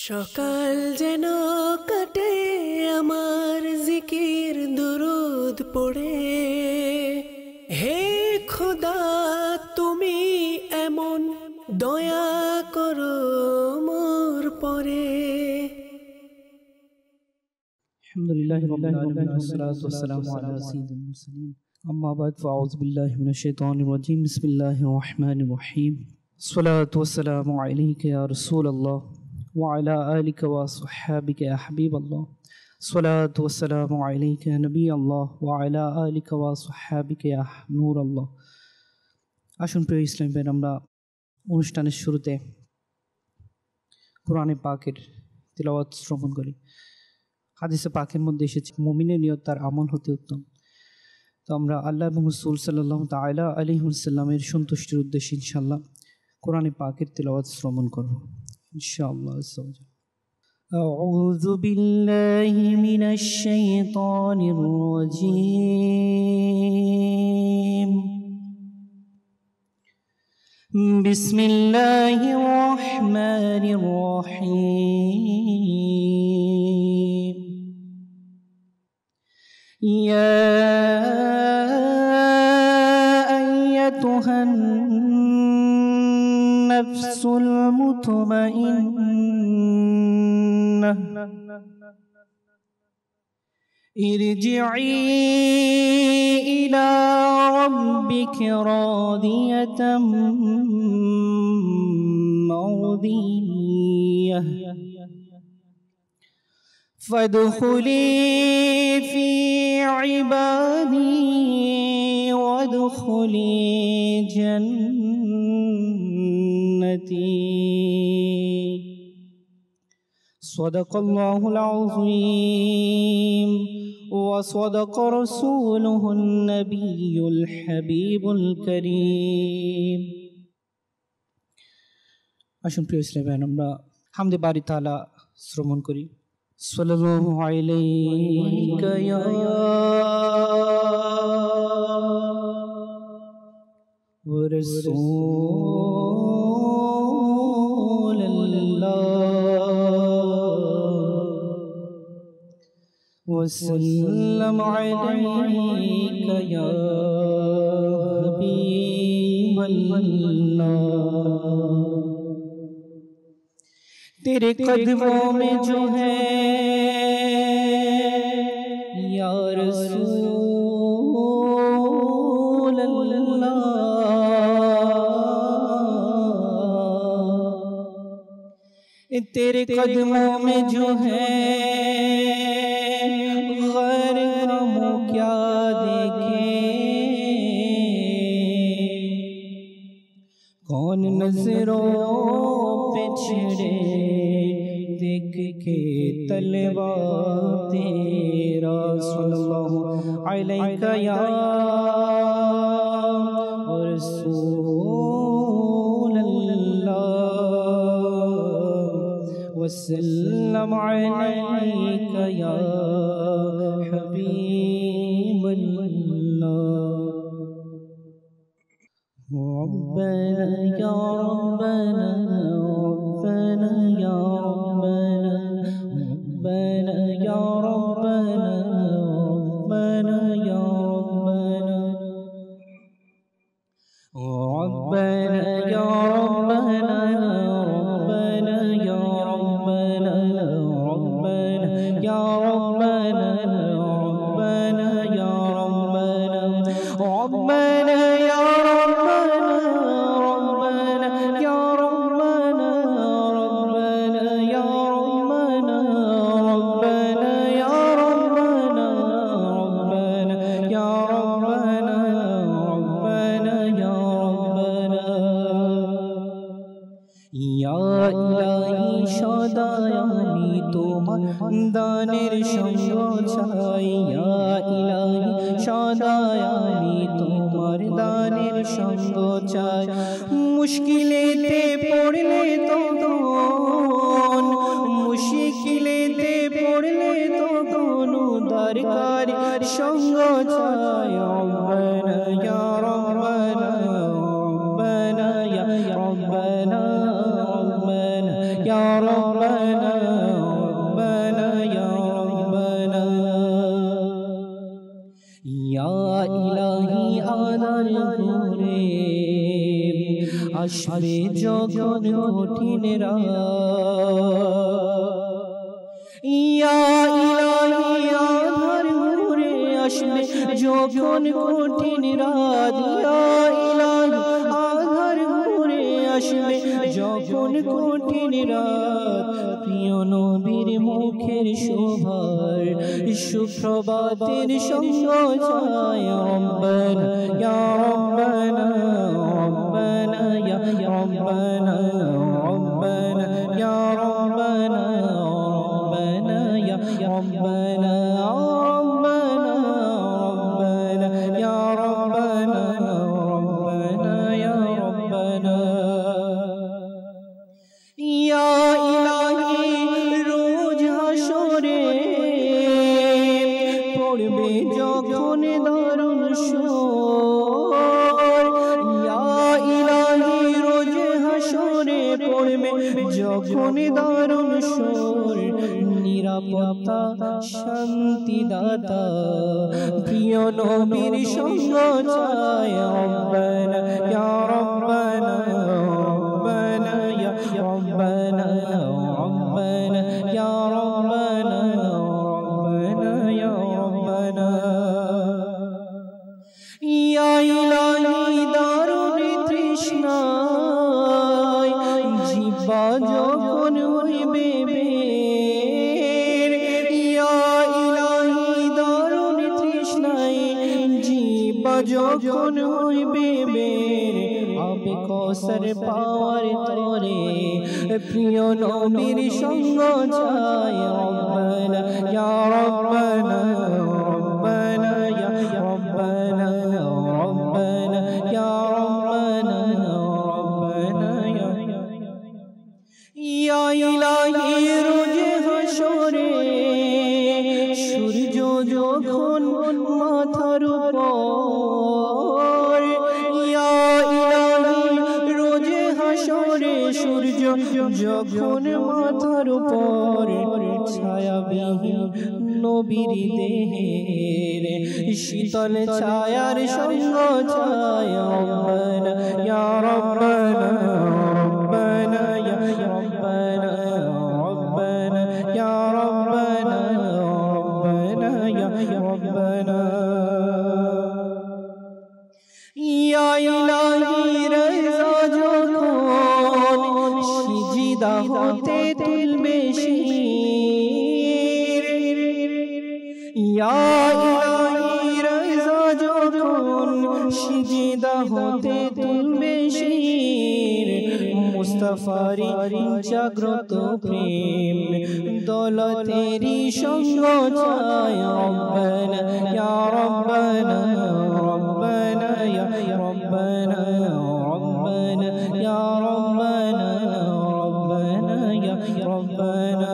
সকাল যেন কাটে আমার জিকির দুরুদ পড়ে, হে খোদা তুমি এমন দয়া করো মোর পরে। আলহামদুলিল্লাহি রাব্বিল আলামিন ওয়াসসালাতু ওয়াসসালামু আলা সাইয়্যিদিল মুরসালিন আম্মা বা'দ ফাআউযু বিল্লাহি মিনাশ শাইতানির রাজীম বিসমিল্লাহির রহমানির রহিম আসসালাতু ওয়াসসালামু আলাইকা ইয়া রাসূলুল্লাহ ওয়া আলা আলিকা ওয়া আসহাবিকা ইয়া হাবিবাল্লাহ আসসালাতু ওয়াসসালামু আলাইকা ইয়া নবিয়াল্লাহ ওয়া আলা আলিকা ওয়া আসহাবিকা ইয়া নূরাল্লাহ। আসুন প্রিয় ইসলামী ভাই, আমরা অনুষ্ঠানের শুরুতে কোরআনে পাকের তিলাওয়াত শ্রবণ করি। হাদিসে পাকের মধ্যে এসেছে মুমিনের নিয়ত তার আমল হতে উত্তম। তো আমরা আল্লাহ এবং রাসূল সাল্লাল্লাহু তাআলা আলাইহি ওয়াসাল্লামের সন্তুষ্টির উদ্দেশ্যে ইনশাআল্লাহ কোরআনে পাকের তিলাওয়াত শ্রবণ করব ইনশাআল্লাহ। আউযু বিল্লাহি মিনাশ শাইতানির রাজীম বিসমিল্লাহির রহমানির রহিম। يا أيتها النفس المطمئنة ارجعي إلى ربك راضية مرضية فادخلي في عبادي وادخلي جنتي صدق الله العظيم وصدق رسوله النبي الحبيب الكريم। আসুন প্রিয় ইসলামী ভাই, আমরা হামদে বারি তাআলা শ্রবণ করি। সাল্লাল্লাহু আলাইকা ইয়া রাসূলুল্লাহ ওয়া সাল্লাম আলাইকা ইয়া হাবিবাল্লাহ। तेरे कदमों में जो है या रसूल अल्लाह, तेरे कदमों में जो है गैर हम क्या देखे, कौन नजरों पे छिड़े देख के तलवा तेरा सल्लल्लाहु अलैका या रसूल अल्लाह वसल्लम अलैका या हबीब अल्लाह। रब्बना या रब्बना ربنا يا ربنا ربنا يا ربنا ربنا يا ربنا ربنا يا ربنا ربنا يا ربنا ربنا يا ربنا ربنا يا ربنا ربنا يا দানের সঙ্গ চাই, ইয়া ইলাহি সদায়ামি তোমার দানের সঙ্গ চাই। মুশকিলেতে পড়লে তখন মুশকিলেতে পড়লে তখন দরকার সঙ্গ চাই। রব্বানা ইয়া রব্বানা রব্বানা ইয়া রব্বানা রব্বানা ইয়া রব্বানা रब्बना या रब्बना या इलाही आदार घुरे আসবে যখন কঠিন রাত ইয়া ইলাহি আধার ঘুরে আসবে যখন কঠিন রাত ইয়া ইলাহি আধার ঘুরে আসবে যখন কঠিন রাত প্রিয় নবীর মুখের শোভার সুপ্রভাতের সঙ্গ চায় রব্বানা ইয়া রব্বানা ربنا يا ربنا ربنا يا ربنا ربنا يا ربنا ربنا ربنا يا ربنا ربنا يا ربنا يا إلهي روز হাসরে পড়বে যখন দারুণ যখন দারুণ সুর নিরাপত্তা শান্তি দাতা প্রিয় নবীর সঙ্গ চায় রব্বানা ইয়া রব্বানা রব্বানা ইয়া রব্বানা রব্বানা ইয়া রব্বানা রব্বানা ইয়া রব্বানা ইয়া ইলাহি দারুণ তৃষ্ণা যখন হইবে বের ইয়া ইলাহি দারুণ তৃষ্ণায় জিবা যখন হইবে বের আবে কৌসর পাওয়ার তরে প্রিয় নবীর সঙ্গ চায় রব্বানা ইয়া রব্বানা রব্বানা ইয়া রব্বানা রব্বানা ইয়া রব্বানা রব্বানা ইয়া ইলাহি রোজ হাসরে সূর্য যখন মাথার উপর ইয়া ইলাহি রোজ হাসরে সূর্য যখন মাথার উপর ছায়াবিহীন নবীর দেহের শীতল ছায়ার সঙ্গ চায় রব্বানা ইয়া রব্বানা ربنا يا ربنا ربنا يا ربنا ربنا يا ربنا يا إلهي رضا যখন সিজদা হতে তুলবে শির ইয়া ইলাহি রضا যখন সিজদা হতে তুলবে শির মুস্তাফারি জাগ্রত প্রেম দৌলতেরি সঙ্গ চায় রব্বানা ইয়া রব্বানা রব্বানা ইয়া রব্বানা রব্বানা ইয়া রব্বানা রব্বানা ইয়া রব্বানা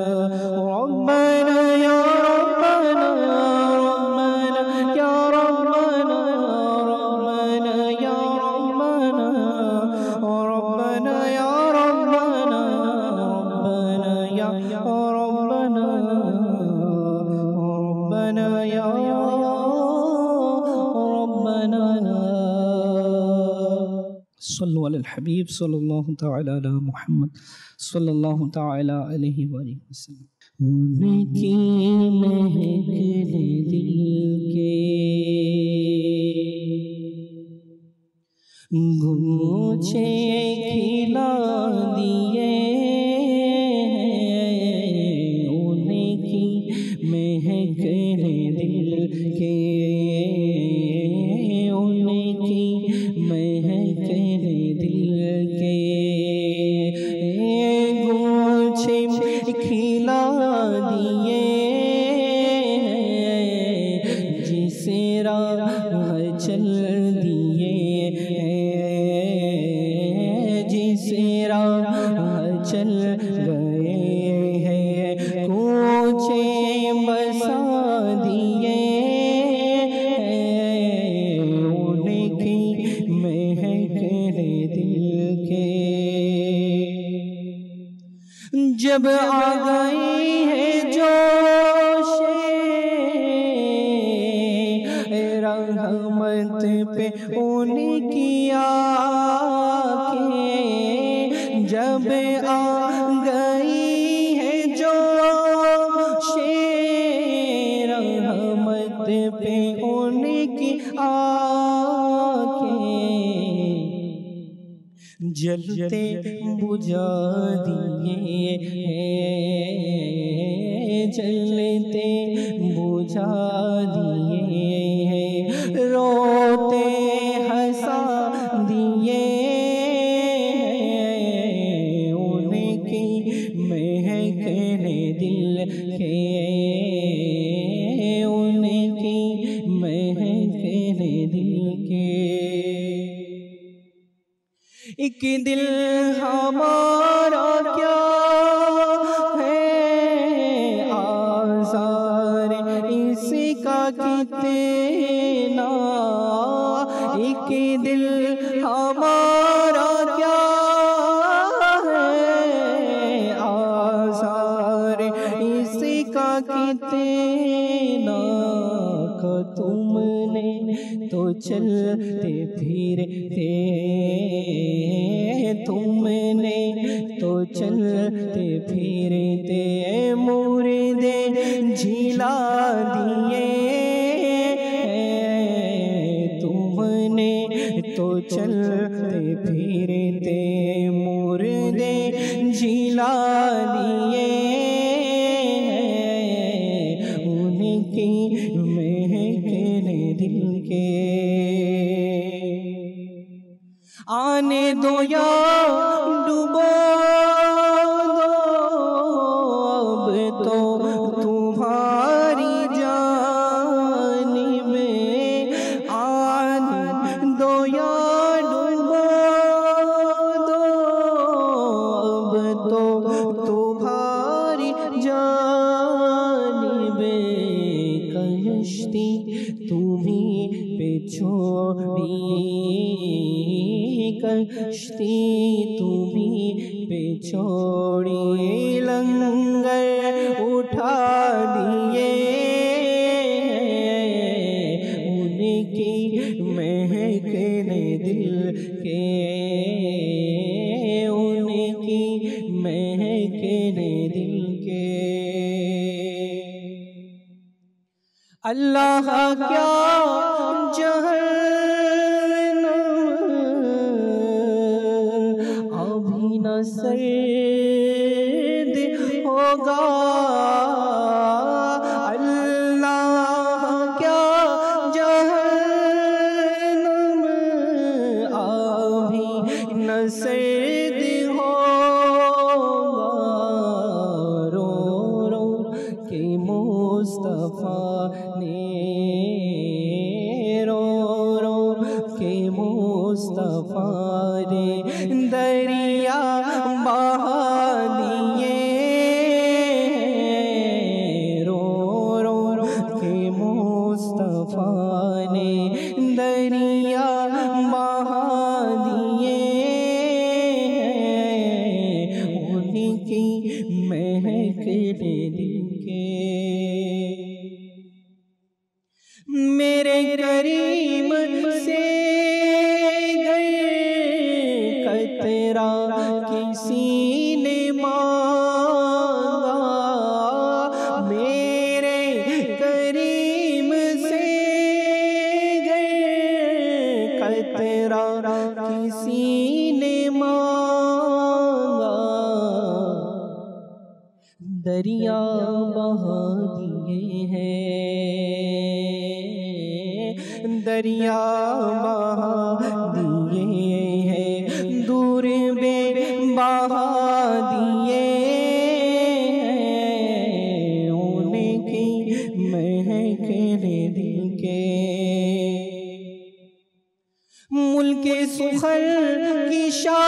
রব্বানা ইয়া রব্বানা রব্বানা ইয়া রব্বানা রব্বানা ইয়া রব্বানা ربنا يا ربنا ربنا يا ربنا ربنا يا ربنا صلوا على الحبيب صلى الله تعالى على محمد صلى الله تعالى عليه وآله وسلم उनकी महक दिल के गुच्छे खिला दिए उनकी महक दिल के उनकी महक दिल के गुच्छे खिला दिए जिसे राह चल दिए चल गए हैं कोचे बसा दिए उनकी महक दिल के जब आग گئی ہے جوش رحمت پہ ان کی آنکھیں، جب آ گئی ہے جوش رحمت پہ ان کی آنکھیں، جلتے بجھا دیے ہیں، جلتے بجھا دیے ہیں، روتے ہنسا دیے ہیں، ان کی مہک نے دل کے، ان کی مہک نے دل کے۔ ایک دل ہمارا کیا ہے آزار اس کا کتنا، ایک دل ہمارا کیا ہے آزار اس کا کتنا، کہ تم نے تو چلتے پھرتے، تم نے تو چلتے پھرتے مردے جھلا دیے، تم نے تو چلتے پھرتے مردے جھلا دیے، ان کی مہک نے دل کے۔ آنے دو یا ڈبو دو اب تو تمہاری جانب، آنے دو یا ڈبو دو اب تو تمہاری جانب، کشتی تمہیں پہ چھوڑی، کشتی تمہیں پہ چھوڑی، لنگر اٹھا دیے، ان کی مہک نے دل کے، ان کی مہک نے دل کے۔ اللہ کیا ابھی نہ سرد ہوگا، اللہ کیا جہنم ابھی نہ سرد ہوگا، رو رو کے مصطفیٰ نے، رو رو کے مصطفیٰ نے دریا بہا دیے، رو رو کے مصطفیٰ نے دریا بہا دیے، ان کی مہک نے دل کے۔ میرے کریم سے قطرہ کسی نے مانگا، میرے کریم سے قطرہ کسی نے مانگا، دریا بہا دیے ہیں، دریا بہا دیے ہیں، دور بے بہا دیے ہیں، ان کی مہک نے دل کے۔ ملک سخن کی شاہی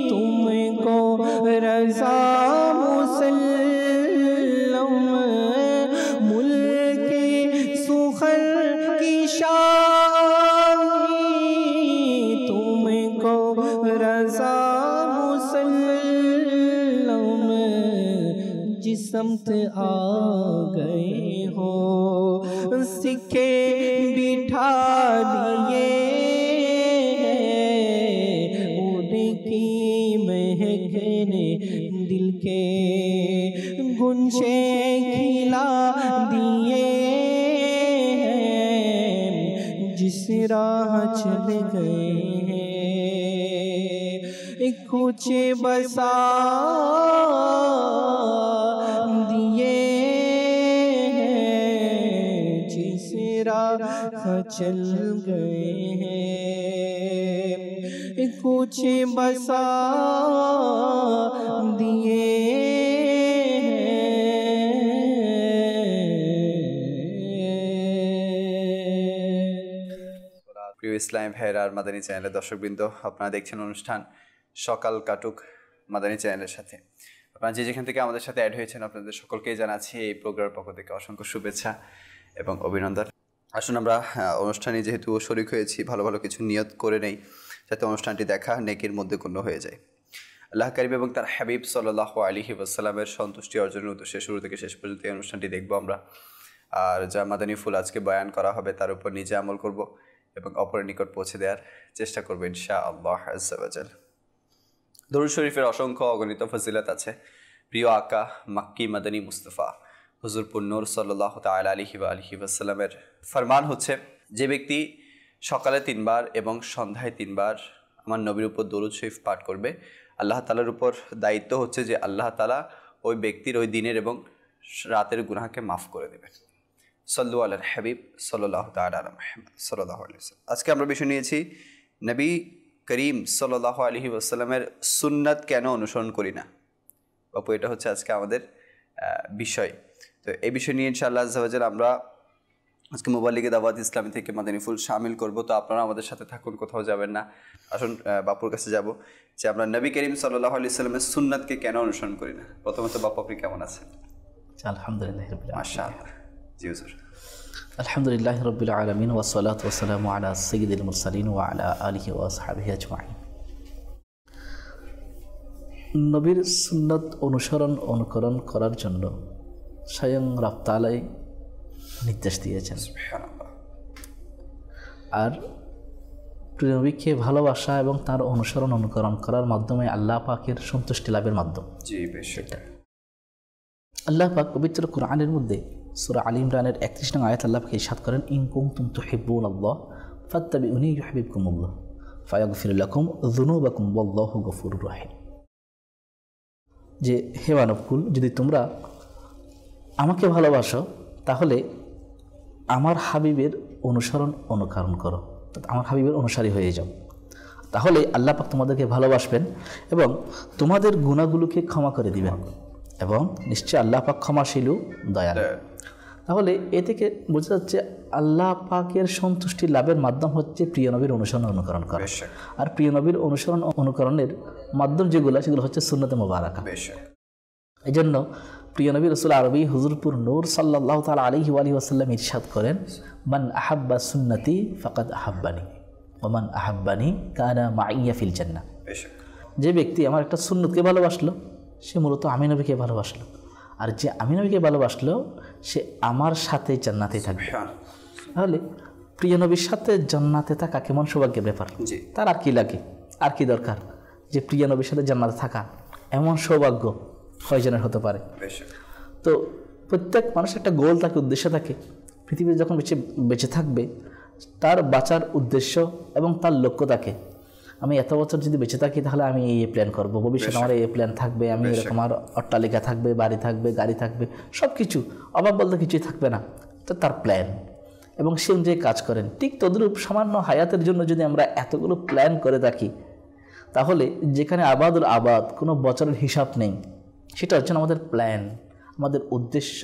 تم کو رضا مسلم، ملک سخن کی شاہی تم کو رضا مسلم، समत आ गए हो, सिक्के बिठा दिए उनकी महक ने दिल के गुंजे खिला दिए, जिस राह चले गए कुछ बसा दिए, जिस राह चल गए कुछ बसा दिए। প্রিয় ইসলামী ভাইয়েরা আর মাদানী চ্যানেলের দর্শকবৃন্দ, আপনারা দেখছেন অনুষ্ঠান সকাল কাটুক মাদানী চ্যানেলের সাথে। আপনারা যে যেখান থেকে আমাদের সাথে অ্যাড হয়েছেন আপনাদের সকলকেই জানাচ্ছি এই প্রোগ্রামের পক্ষ থেকে অসংখ্য শুভেচ্ছা এবং অভিনন্দন। আসুন আমরা অনুষ্ঠানে যেহেতু শরীক হয়েছি, ভালো ভালো কিছু নিয়ত করে নেই যাতে অনুষ্ঠানটি দেখা নেকির মধ্যে গণ্য হয়ে যায়। আল্লাহ কারীম এবং তার হাবিব সাল্লাল্লাহু আলাইহি ওয়াসাল্লামের সন্তুষ্টি অর্জনের উদ্দেশ্যে শুরু থেকে শেষ পর্যন্ত এই অনুষ্ঠানটি দেখব আমরা। আর যা মাদানী ফুল আজকে বয়ান করা হবে তার উপর নিজে আমল করব এবং অপরের নিকট পৌঁছে দেওয়ার চেষ্টা করব ইনশাআল্লাহ আজ্জা ওয়া জাল। দরুদ শরীফের অসংখ্য অগণিত ফজিলত আছে। প্রিয় আকা মাক্কি মাদানী মুস্তাফা হুজুর নূর সাল্লাল্লাহু তাআলা আলাইহি ওয়া আলিহি ওয়াসাল্লামের ফরমান হচ্ছে, যে ব্যক্তি সকালে 3 বার এবং সন্ধ্যায় 3 বার আমার নবীর উপর দরুদ শরীফ পাঠ করবে, আল্লাহ তাআলার উপর দায়িত্ব হচ্ছে যে আল্লাহ তাআলা ওই ব্যক্তির ওই দিনের এবং রাতের গুনাহকে মাফ করে দেবেন। সাল্লু আলাল হাবিব সাল্লাল্লাহু তাআলা আলা মুহাম্মদ সাল্লাল্লাহু আলাইহি ওয়াসাল্লাম। আজকে আমরা বিষয় নিয়েছি নবী করিম সাল্লাল্লাহু আলাইহি ওয়াসাল্লামের সুন্নাত কেন অনুসরণ করি না। বাপু, এটা হচ্ছে আজকে আমাদের বিষয়। তো এই বিষয় নিয়ে ইনশাআল্লাহ আজ্জা ওয়া জাল আমরা আজকে মুবাল্লিগে দাওয়াত ইসলামী থেকে মাদানী ফুল শামিল করব। তো আপনারা আমাদের সাথে থাকুন, কোথাও যাবেন না। আসুন বাপুর কাছে যাব যে আমরা নবী করিম সাল্লাল্লাহু আলাইহি ওয়াসাল্লামের সুন্নাতকে কেন অনুসরণ করি না। প্রথমত বাপু, আপনি কেমন আছেন? আলহামদুলিল্লাহ রাব্বিল আলামিন। মাশাআল্লাহ। জি হুজুর। আলহামদুলিল্লাহ রাব্বিল আলামিন ওয়া সলাতু ওয়া সালামু আলা সাইয়্যিদিল মুরসালিন ওয়া আলা আলিহি ওয়া আসহাবিহি আজমাইন। নবীর সুন্নাত অনুকরণ করার জন্য স্বয়ং রব তাআলাই নির্দেশ দিয়েছেন। সুবহানাল্লাহ। আর প্রিয় নবীকে ভালোবাসা এবং তার অনুকরণ করার মাধ্যমে আল্লাহ পাকের সন্তুষ্টি লাভের মাধ্যম। জি বেশক। আল্লাহ পাক পবিত্র কোরআনের মধ্যে সূরা আলী ইমরানের 31 নং আয়াত আল্লাহ পাক ইরশাদ করেন, ইন কুনতুম তুহিব্বুনাল্লাহ ফাত্তাবিউনি ইউহিব্বুকুমুল্লাহ ফায়াগফির লাকুম যুনুবাকুম ওয়াল্লাহু গফুরুর রহিম। যে হে মানবকুল, যদি তোমরা আমাকে ভালোবাসো তাহলে আমার হাবিবের অনুকরণ করো, আমার হাবিবের অনুসারী হয়ে যাও, তাহলে আল্লাহ পাক তোমাদেরকে ভালোবাসবেন এবং তোমাদের গুনাহগুলোকে ক্ষমা করে দিবেন এবং নিশ্চয় আল্লাহ পাক ক্ষমাশীল দয়ালু। তাহলে এ থেকে বোঝা যাচ্ছে আল্লাহ পাকের সন্তুষ্টি লাভের মাধ্যম হচ্ছে প্রিয় নবীর অনুকরণ করা। আর প্রিয় নবীর অনুকরণের মাধ্যম সেগুলো হচ্ছে সুন্নতে মুবারাকা। এই জন্য প্রিয় নবী রাসূল আরবি হুজুরপুর নূর সাল্লাল্লাহু তাআলা আলাইহি ওয়া আলিহি ওয়াসাল্লাম ইরশাদ করেন, মান আহাব্বা সুন্নতি ফাকাদ আহাব্বানি ওয়া মান আহাব্বানি কানা মাইয়া ফিল জান্নাহ। যে ব্যক্তি আমার একটা সুন্নতকে ভালোবাসলো সে মূলত আমি নবীকে ভালোবাসলো, আর যে আমি নবীকে ভালোবাসলো সে আমার সাথে জান্নাতে থাকবে। তাহলে প্রিয় নবীর সাথে জান্নাতে থাকা কেমন সৌভাগ্যের ব্যাপার, তার আর কি লাগে, আর কি দরকার যে প্রিয় নবীর সাথে জান্নাতে থাকা এমন সৌভাগ্য কয়জনের হতে পারে। তো প্রত্যেক মানুষের একটা গোল থাকে, উদ্দেশ্য থাকে। পৃথিবীতে যখন বেঁচে থাকবে তার বাঁচার উদ্দেশ্য এবং তার লক্ষ্য থাকে। আমি এত বছর যদি বেঁচে থাকি তাহলে আমি এই প্ল্যান করব, ভবিষ্যতে আমার এই প্ল্যান থাকবে, আমি এরকম আমার অট্টালিকা থাকবে, বাড়ি থাকবে, গাড়ি থাকবে, সব কিছু, অভাব বলতে কিছুই থাকবে না। তো তার প্ল্যান এবং সে অনুযায়ী কাজ করেন। ঠিক তদ্রূপ সামান্য হায়াতের জন্য যদি আমরা এতগুলো প্ল্যান করে থাকি তাহলে যেখানে আবাদ কোনো বছরের হিসাব নেই, সেটা হচ্ছে আমাদের প্ল্যান, আমাদের উদ্দেশ্য,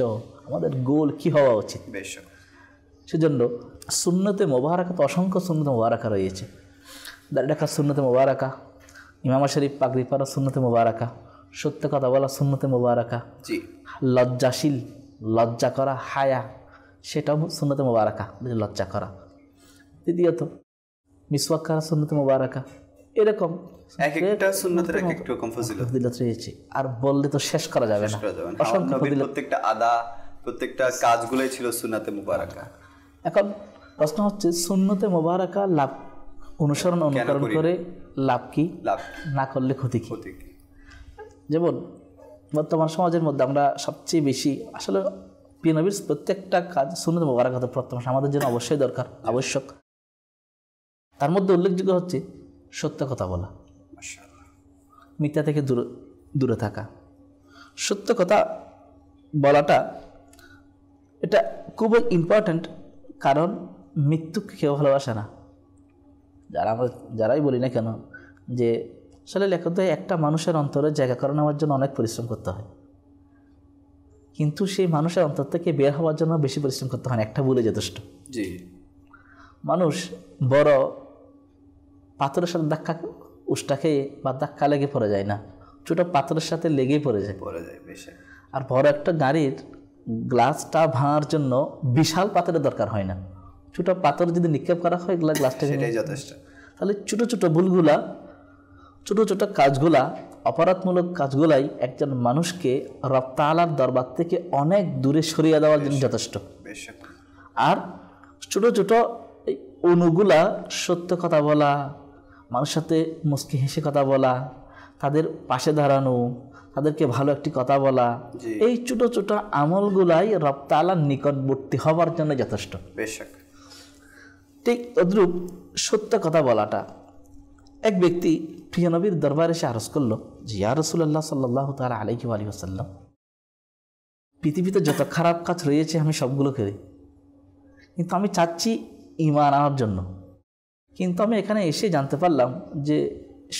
আমাদের গোল কি হওয়া উচিত। সেজন্য সুন্নতে মুবারাকা তো অসংখ্য সুন্নতে মুবারাকা রয়েছে। দাড়ি রাখা সুন্নতে মুবারাকা, ইমাম শরীফ পাগড়ি পরা সুন্নতে মুবারাকা, সত্য কথা বলা সুন্নতে মুবারাকা, লজ্জাশীল, লজ্জা করা, হায়া, সেটাও সুন্নতে মুবারাকা, লজ্জা করা। দ্বিতীয়ত মিসওয়াক করা সুন্নতে মুবারাকা, এরকম এক একটা সুন্নতের এক একটা রকম ফজিলত রয়েছে, আর বললে তো শেষ করা যাবে না। অসংখ্য ফজিলত, প্রত্যেকটা আদা, প্রত্যেকটা কাজগুলোই ছিল সুন্নাতে মুবারাকা। এখন প্রশ্ন হচ্ছে সুন্নতে মুবারাকা লাভ অনুসরণ অনুকরণ করে লাভ কি, লাভ না করলে ক্ষতি কি? যেমন বর্তমান সমাজের মধ্যে আমরা সবচেয়ে বেশি আসলে প্রিয় নবীর প্রত্যেকটা কাজ সুন্নতে মুবারাকা তো প্রথম আমাদের জন্য অবশ্যই দরকার, আবশ্যক। তার মধ্যে উল্লেখযোগ্য হচ্ছে সত্য কথা বলা, মিথ্যা থেকে দূরে থাকা। সত্য কথা বলাটা এটা খুবই ইম্পর্ট্যান্ট, কারণ মৃত্যুকে কেউ ভালোবাসে না। যারাই বলি না কেন যে আসলে লেখক একটা মানুষের অন্তরে জায়গা করে নেওয়ার জন্য অনেক পরিশ্রম করতে হয়, কিন্তু সেই মানুষের অন্তর থেকে বের হওয়ার জন্য বেশি পরিশ্রম করতে হয় না, একটা ভুলে যথেষ্ট। জি, মানুষ বড় পাথরের সাথে ধাক্কা উষ্টা খেয়ে বা ধাক্কা লেগে পড়ে যায় না, ছোটো পাথরের সাথে লেগেই পড়ে যায়। আর বড় একটা গাড়ির গ্লাসটা ভাঙার জন্য বিশাল পাথরের দরকার হয় না, ছোটো পাথর যদি নিক্ষেপ করা হয় গ্লাসটা যথেষ্ট। তাহলে ছোটো ছোটো ভুলগুলা, ছোটো ছোটো কাজগুলা, অপরাধমূলক কাজগুলাই একজন মানুষকে রব তাআলার দরবার থেকে অনেক দূরে সরিয়ে দেওয়ার জন্য যথেষ্ট। আর ছোটো ছোটো এই অনুগুলা, সত্য কথা বলা, মানুষের সাথে মুস্কি হেসে কথা বলা, তাদের পাশে দাঁড়ানো, তাদেরকে ভালো একটি কথা বলা, এই ছোটো ছোটো আমলগুলাই রব তাআলার নিকটবর্তী হওয়ার জন্য যথেষ্ট। ঠিক তদ্রূপ সত্য কথা বলাটা, এক ব্যক্তি প্রিয় নবীর দরবারে এসে আরজ করলো যে ইয়া রাসূলুল্লাহ সাল্লাল্লাহু তাআলা আলাইহি ওয়া আলিহি ওয়াসাল্লাম, পৃথিবীতে যত খারাপ কাজ রয়েছে আমি সবগুলো করি, কিন্তু আমি চাচ্ছি ঈমান আনার জন্য। কিন্তু আমি এখানে এসে জানতে পারলাম যে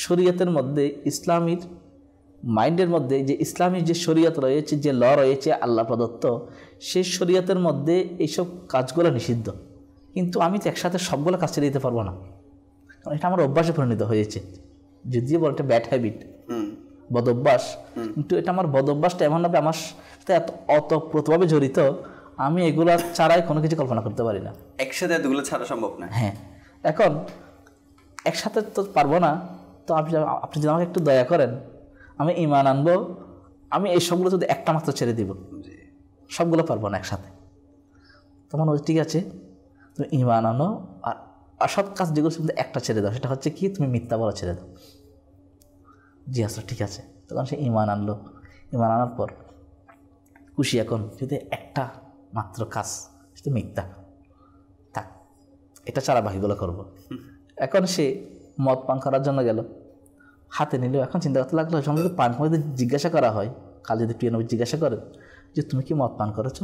শরীয়তের মধ্যে, ইসলামীর মাইন্ডের মধ্যে যে ইসলামী যে শরীয়ত রয়েছে, যে ল রয়েছে আল্লাহ প্রদত্ত, সেই শরীয়তের মধ্যে এইসব কাজগুলো নিষিদ্ধ, কিন্তু আমি তো একসাথে সবগুলো কাজ ছেড়ে দিতে পারবো না, কারণ এটা আমার অভ্যাসে পরিণত হয়েছে। যদিও বলতে ব্যাড হ্যাবিট, বদ অভ্যাস, কিন্তু এটা আমার বদ অভ্যাসটা এমনভাবে আমার সাথে অতপ্রতভাবে জড়িত, আমি এগুলো ছাড়াই কোনো কিছু কল্পনা করতে পারি না। একসাথে এতগুলো ছাড়া সম্ভব না। হ্যাঁ, এখন একসাথে তো পারবো না, তো আপনি যদি আমাকে একটু দয়া করেন, আমি ঈমান আনবো, আমি এই সবগুলো যদি একটা মাত্র ছেড়ে দিব, সবগুলো পারবো না একসাথে। তখন ওই ঠিক আছে, তুমি ঈমান আনো, আর অসৎ কাজ যেগুলো কিন্তু একটা ছেড়ে দাও, সেটা হচ্ছে কি, তুমি মিথ্যা বলা ছেড়ে দাও। জি আচ্ছা ঠিক আছে। তখন সে ঈমান আনলো, ঈমান আনার পর খুশি, এখন যদি একটা মাত্র কাজ, সেটা মিথ্যা, থাক, এটা ছাড়া বাকিগুলো করবো। এখন সে মদ পান করার জন্য গেল, হাতে নিল, এখন চিন্তা করতে লাগলো, সঙ্গে যদি পান করে জিজ্ঞাসা করা হয়, কাল যদি প্রিয় নবী জিজ্ঞাসা করেন যে তুমি কি মদ পান করেছো,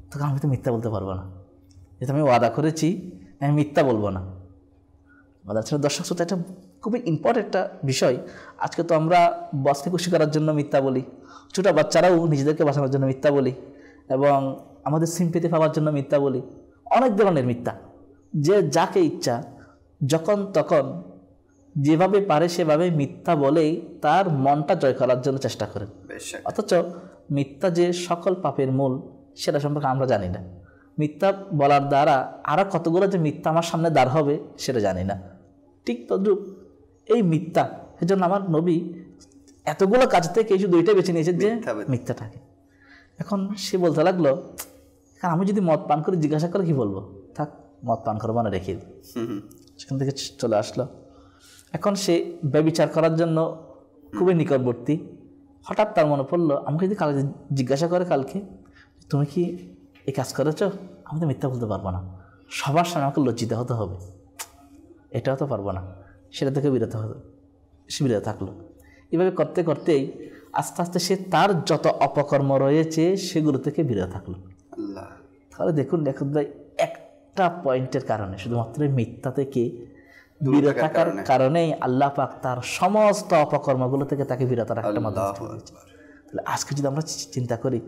তখন আমি তো মিথ্যা বলতে পারবো না, যেহেতু আমি ওয়াদা করেছি আমি মিথ্যা বলবো না। দর্শক শ্রোতা, এটা খুবই ইম্পর্টেন্ট একটা বিষয়। আজকে তো আমরা বসকে খুশি করার জন্য মিথ্যা বলি, ছোটো বাচ্চারাও নিজেদেরকে বাঁচানোর জন্য মিথ্যা বলি, এবং আমাদের সিম্পেথি পাওয়ার জন্য মিথ্যা বলি, অনেক ধরনের মিথ্যা। যে যাকে ইচ্ছা যখন তখন যেভাবে পারে সেভাবে মিথ্যা বলেই তার মনটা জয় করার জন্য চেষ্টা করেন, অথচ মিথ্যা যে সকল পাপের মূল সেটা সম্পর্কে আমরা জানি না। মিথ্যা বলার দ্বারা আরও কতগুলো যে মিথ্যা আমার সামনে দাঁড় হবে সেটা জানি না। ঠিক তদ্রুপ এই মিথ্যা, সেজন্য আমার নবী এতগুলো কাজ থেকে শুধু দুইটাই বেছে নিয়েছে, যে মিথ্যাটাকে। এখন সে বলতে লাগলো, কারণ আমি যদি মদ পান করে জিজ্ঞাসা করে কি বলবো, থাক মদ পান করবো না, রেখে দিই। সেখান থেকে চলে আসলো। এখন সে ব্যভিচার করার জন্য খুবই নিকটবর্তী। হঠাৎ তার মনে পড়লো, আমাকে যদি কালকে জিজ্ঞাসা করে কালকে তুমি কি এই কাজ করেছো, আমি তো মিথ্যা বলতে পারবো না, সবার সামনে আমাকে লজ্জিত হতে হবে, এটাও তো পারবো না, সেটা থেকে বিরত হবে। সে বিরত থাকলো। এভাবে করতে করতেই আস্তে আস্তে সে তার যত অপকর্ম রয়েছে সেগুলো থেকে বিরত থাকলো। তাহলে দেখুন ভাই, একটা পয়েন্টের কারণে, শুধুমাত্র মিথ্যা থেকে বিরত থাকার কারণেই আল্লাহ পাক তার সমস্ত অপকর্মগুলো থেকে তাকে বিরত রাখার মাধ্যমে। তাহলে আজকে যদি আমরা চিন্তা করি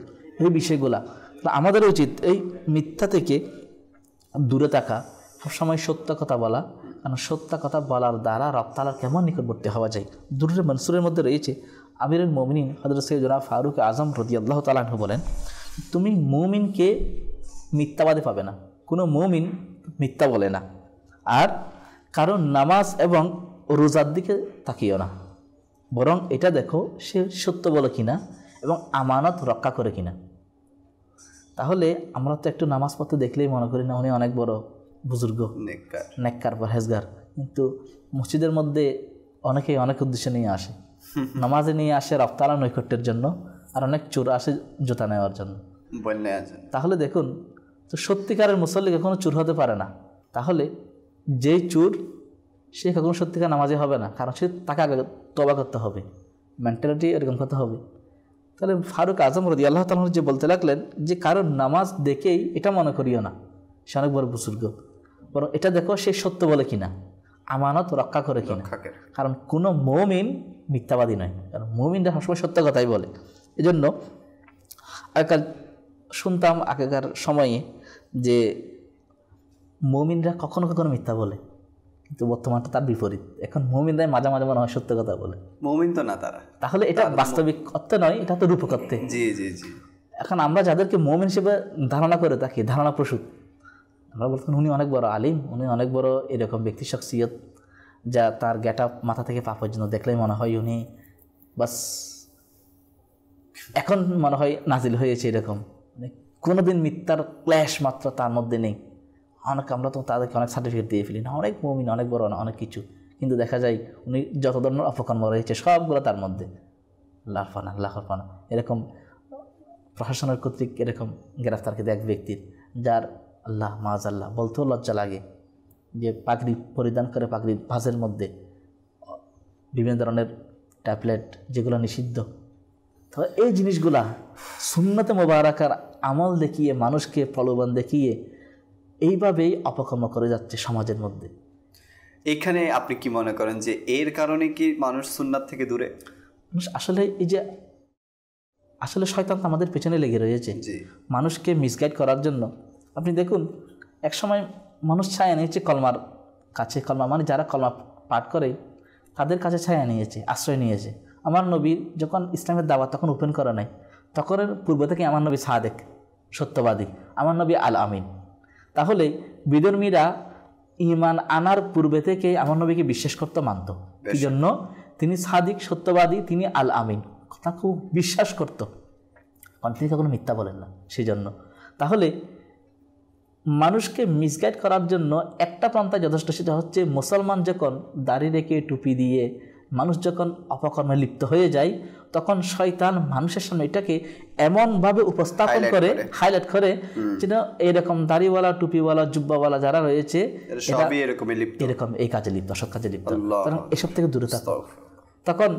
এই বিষয়গুলা, তাহলে আমাদের উচিত এই মিথ্যা থেকে দূরে থাকা, সবসময় সত্য কথা বলা, কারণ সত্য কথা বলার দ্বারা রব তাআলার কেমন নিকটবর্তী হওয়া যায়। দুরূরে মনসুরের মধ্যে রয়েছে, আমিরুল মুমিনিন হযরত সাইয়েদনা ফারুক আজম রাদিয়াল্লাহু তাআলা আনহু বলেন, তুমি মুমিনকে মিথ্যাবাদী পাবে না, কোনো মুমিন মিথ্যা বলে না। আর কারণ নামাজ এবং রোজার দিকে তাকিও না, বরং এটা দেখো সে সত্য বলে কিনা এবং আমানত রক্ষা করে কিনা। তাহলে আমরা তো একটু নামাজ পড়তে দেখলেই মনে করি না উনি অনেক বড় বুজুর্গ, নেককার পরহেজগার, কিন্তু মসজিদের মধ্যে অনেকেই অনেক উদ্দেশ্য নিয়ে আসে। নামাজে নিয়ে আসে রফতালা নৈকট্যের জন্য, আর অনেক চোর আসে জুতা নেওয়ার জন্য। তাহলে দেখুন, তো সত্যিকারের মুসল্লি কখনো চোর হতে পারে না। তাহলে যেই চোর সে কখনো সত্যিকার নামাজে হবে না, কারণ সে তাকে আগে তওবা করতে হবে, মেন্টালিটি এরকম করতে হবে। তাহলে ফারুক আজম রাদিয়াল্লাহু তাআলা যে বলতে লাগলেন যে কারণ নামাজ দেখেই এটা মনে করিও না সে অনেক বড় বুজুর্গ, বরং এটা দেখো সে সত্য বলে কিনা, আমানত রক্ষা করে কিনা। কারণ কোনো মুমিন মিথ্যাবাদী নয়, কারণ মুমিনরা সবসময় সত্য কথাই বলে। এই জন্য আগেকার শুনতাম আগেকার সময়ে যে মুমিনরা কখনো কখনো মিথ্যা বলে, কিন্তু বর্তমানটা তার বিপরীত। এখন মুমিনরাই মাঝে মাঝে মনে হয় সত্য কথা বলে, মুমিন তো না তারা। তাহলে এটা বাস্তবিক অর্থে নয়, এটা তো রূপক অর্থে। জি জি জি। এখন আমরা যাদেরকে মুমিন হিসেবে ধারণা করে থাকি, ধারণা প্রসূত, আমরা বলতাম উনি অনেক বড় আলিম, উনি অনেক বড় এরকম ব্যক্তি শখসিয়ত, যা তার গেট আপ মাথা থেকে পা পর্যন্ত দেখলেই মনে হয় উনি বাস এখন মনে হয় নাজিল হয়েছে এরকম, মানে কোনোদিন মিথ্যার ক্ল্যাশ মাত্র তার মধ্যে নেই। অনেক আমরা তো তাদেরকে অনেক সার্টিফিকেট দিয়ে ফেলি না, অনেক মুমিন, অনেক বড়, অনেক কিছু, কিন্তু দেখা যায় উনি যত ধরনের অপকর্ম রয়েছে সবগুলো তার মধ্যে লাফানা এরকম প্রশাসনের কর্তৃক এরকম গ্রেফতারকে এক ব্যক্তির, যার আল্লাহ মাআযাল্লাহ বলতেও লজ্জা লাগে যে পাগড়ি পরিধান করে পাগড়ির ভাঁজের মধ্যে বিভিন্ন ধরনের ট্যাবলেট যেগুলো নিষিদ্ধ। তো এই জিনিসগুলা সুন্নতে মোবারকার আমল দেখিয়ে মানুষকে প্রলোভন দেখিয়ে এইভাবেই অপকর্ম করে যাচ্ছে সমাজের মধ্যে। এখানে আপনি কি মনে করেন যে এর কারণে কি মানুষ সুন্নাত থেকে দূরে? আসলে এই যে আসলে শয়তান তো আমাদের পেছনে লেগে রয়েছে মানুষকে মিসগাইড করার জন্য। আপনি দেখুন এক সময় মানুষ ছায়া নিয়েছে কলমার কাছে, কলমা মানে যারা কলমা পাঠ করে তাদের কাছে ছায়া নিয়েছে, আশ্রয় নিয়েছে। আমার নবী যখন ইসলামের দাওয়াত তখন ওপেন করা নাই, তখন পূর্ব থেকে আমার নবী সাদেক সত্যবাদী, আমার নবী আল আমিন। তাহলে বিধর্মীরা ঈমান আনার পূর্বে থেকে আমার নবীকে বিশ্বাস করতে মানত, এই জন্য তিনি সাদিক সত্যবাদী, তিনি আল আমিন, কথা খুব বিশ্বাস করত, কারণ তিনি কখনো মিথ্যা বলেন না। সেই জন্য তাহলে মানুষকে মিসগাইড করার জন্য একটা পন্থা যথেষ্ট, সেটা হচ্ছে মুসলমান যখন দাড়ি রেখে টুপি দিয়ে মানুষ যখন অপকর্মে লিপ্ত হয়ে যায়, তখন শয়তান মানুষের সামনে এটাকে এমনভাবে উপস্থাপন করে, হাইলাইট করে, যেন এরকম দাড়িওয়ালা টুপিওয়ালা জুব্বাওয়ালা যারা রয়েছে এরকম এই কাজে লিপ্ত, অসৎ কাজে লিপ্ত, কারণ এসব থেকে দূরে থাকতো। তখন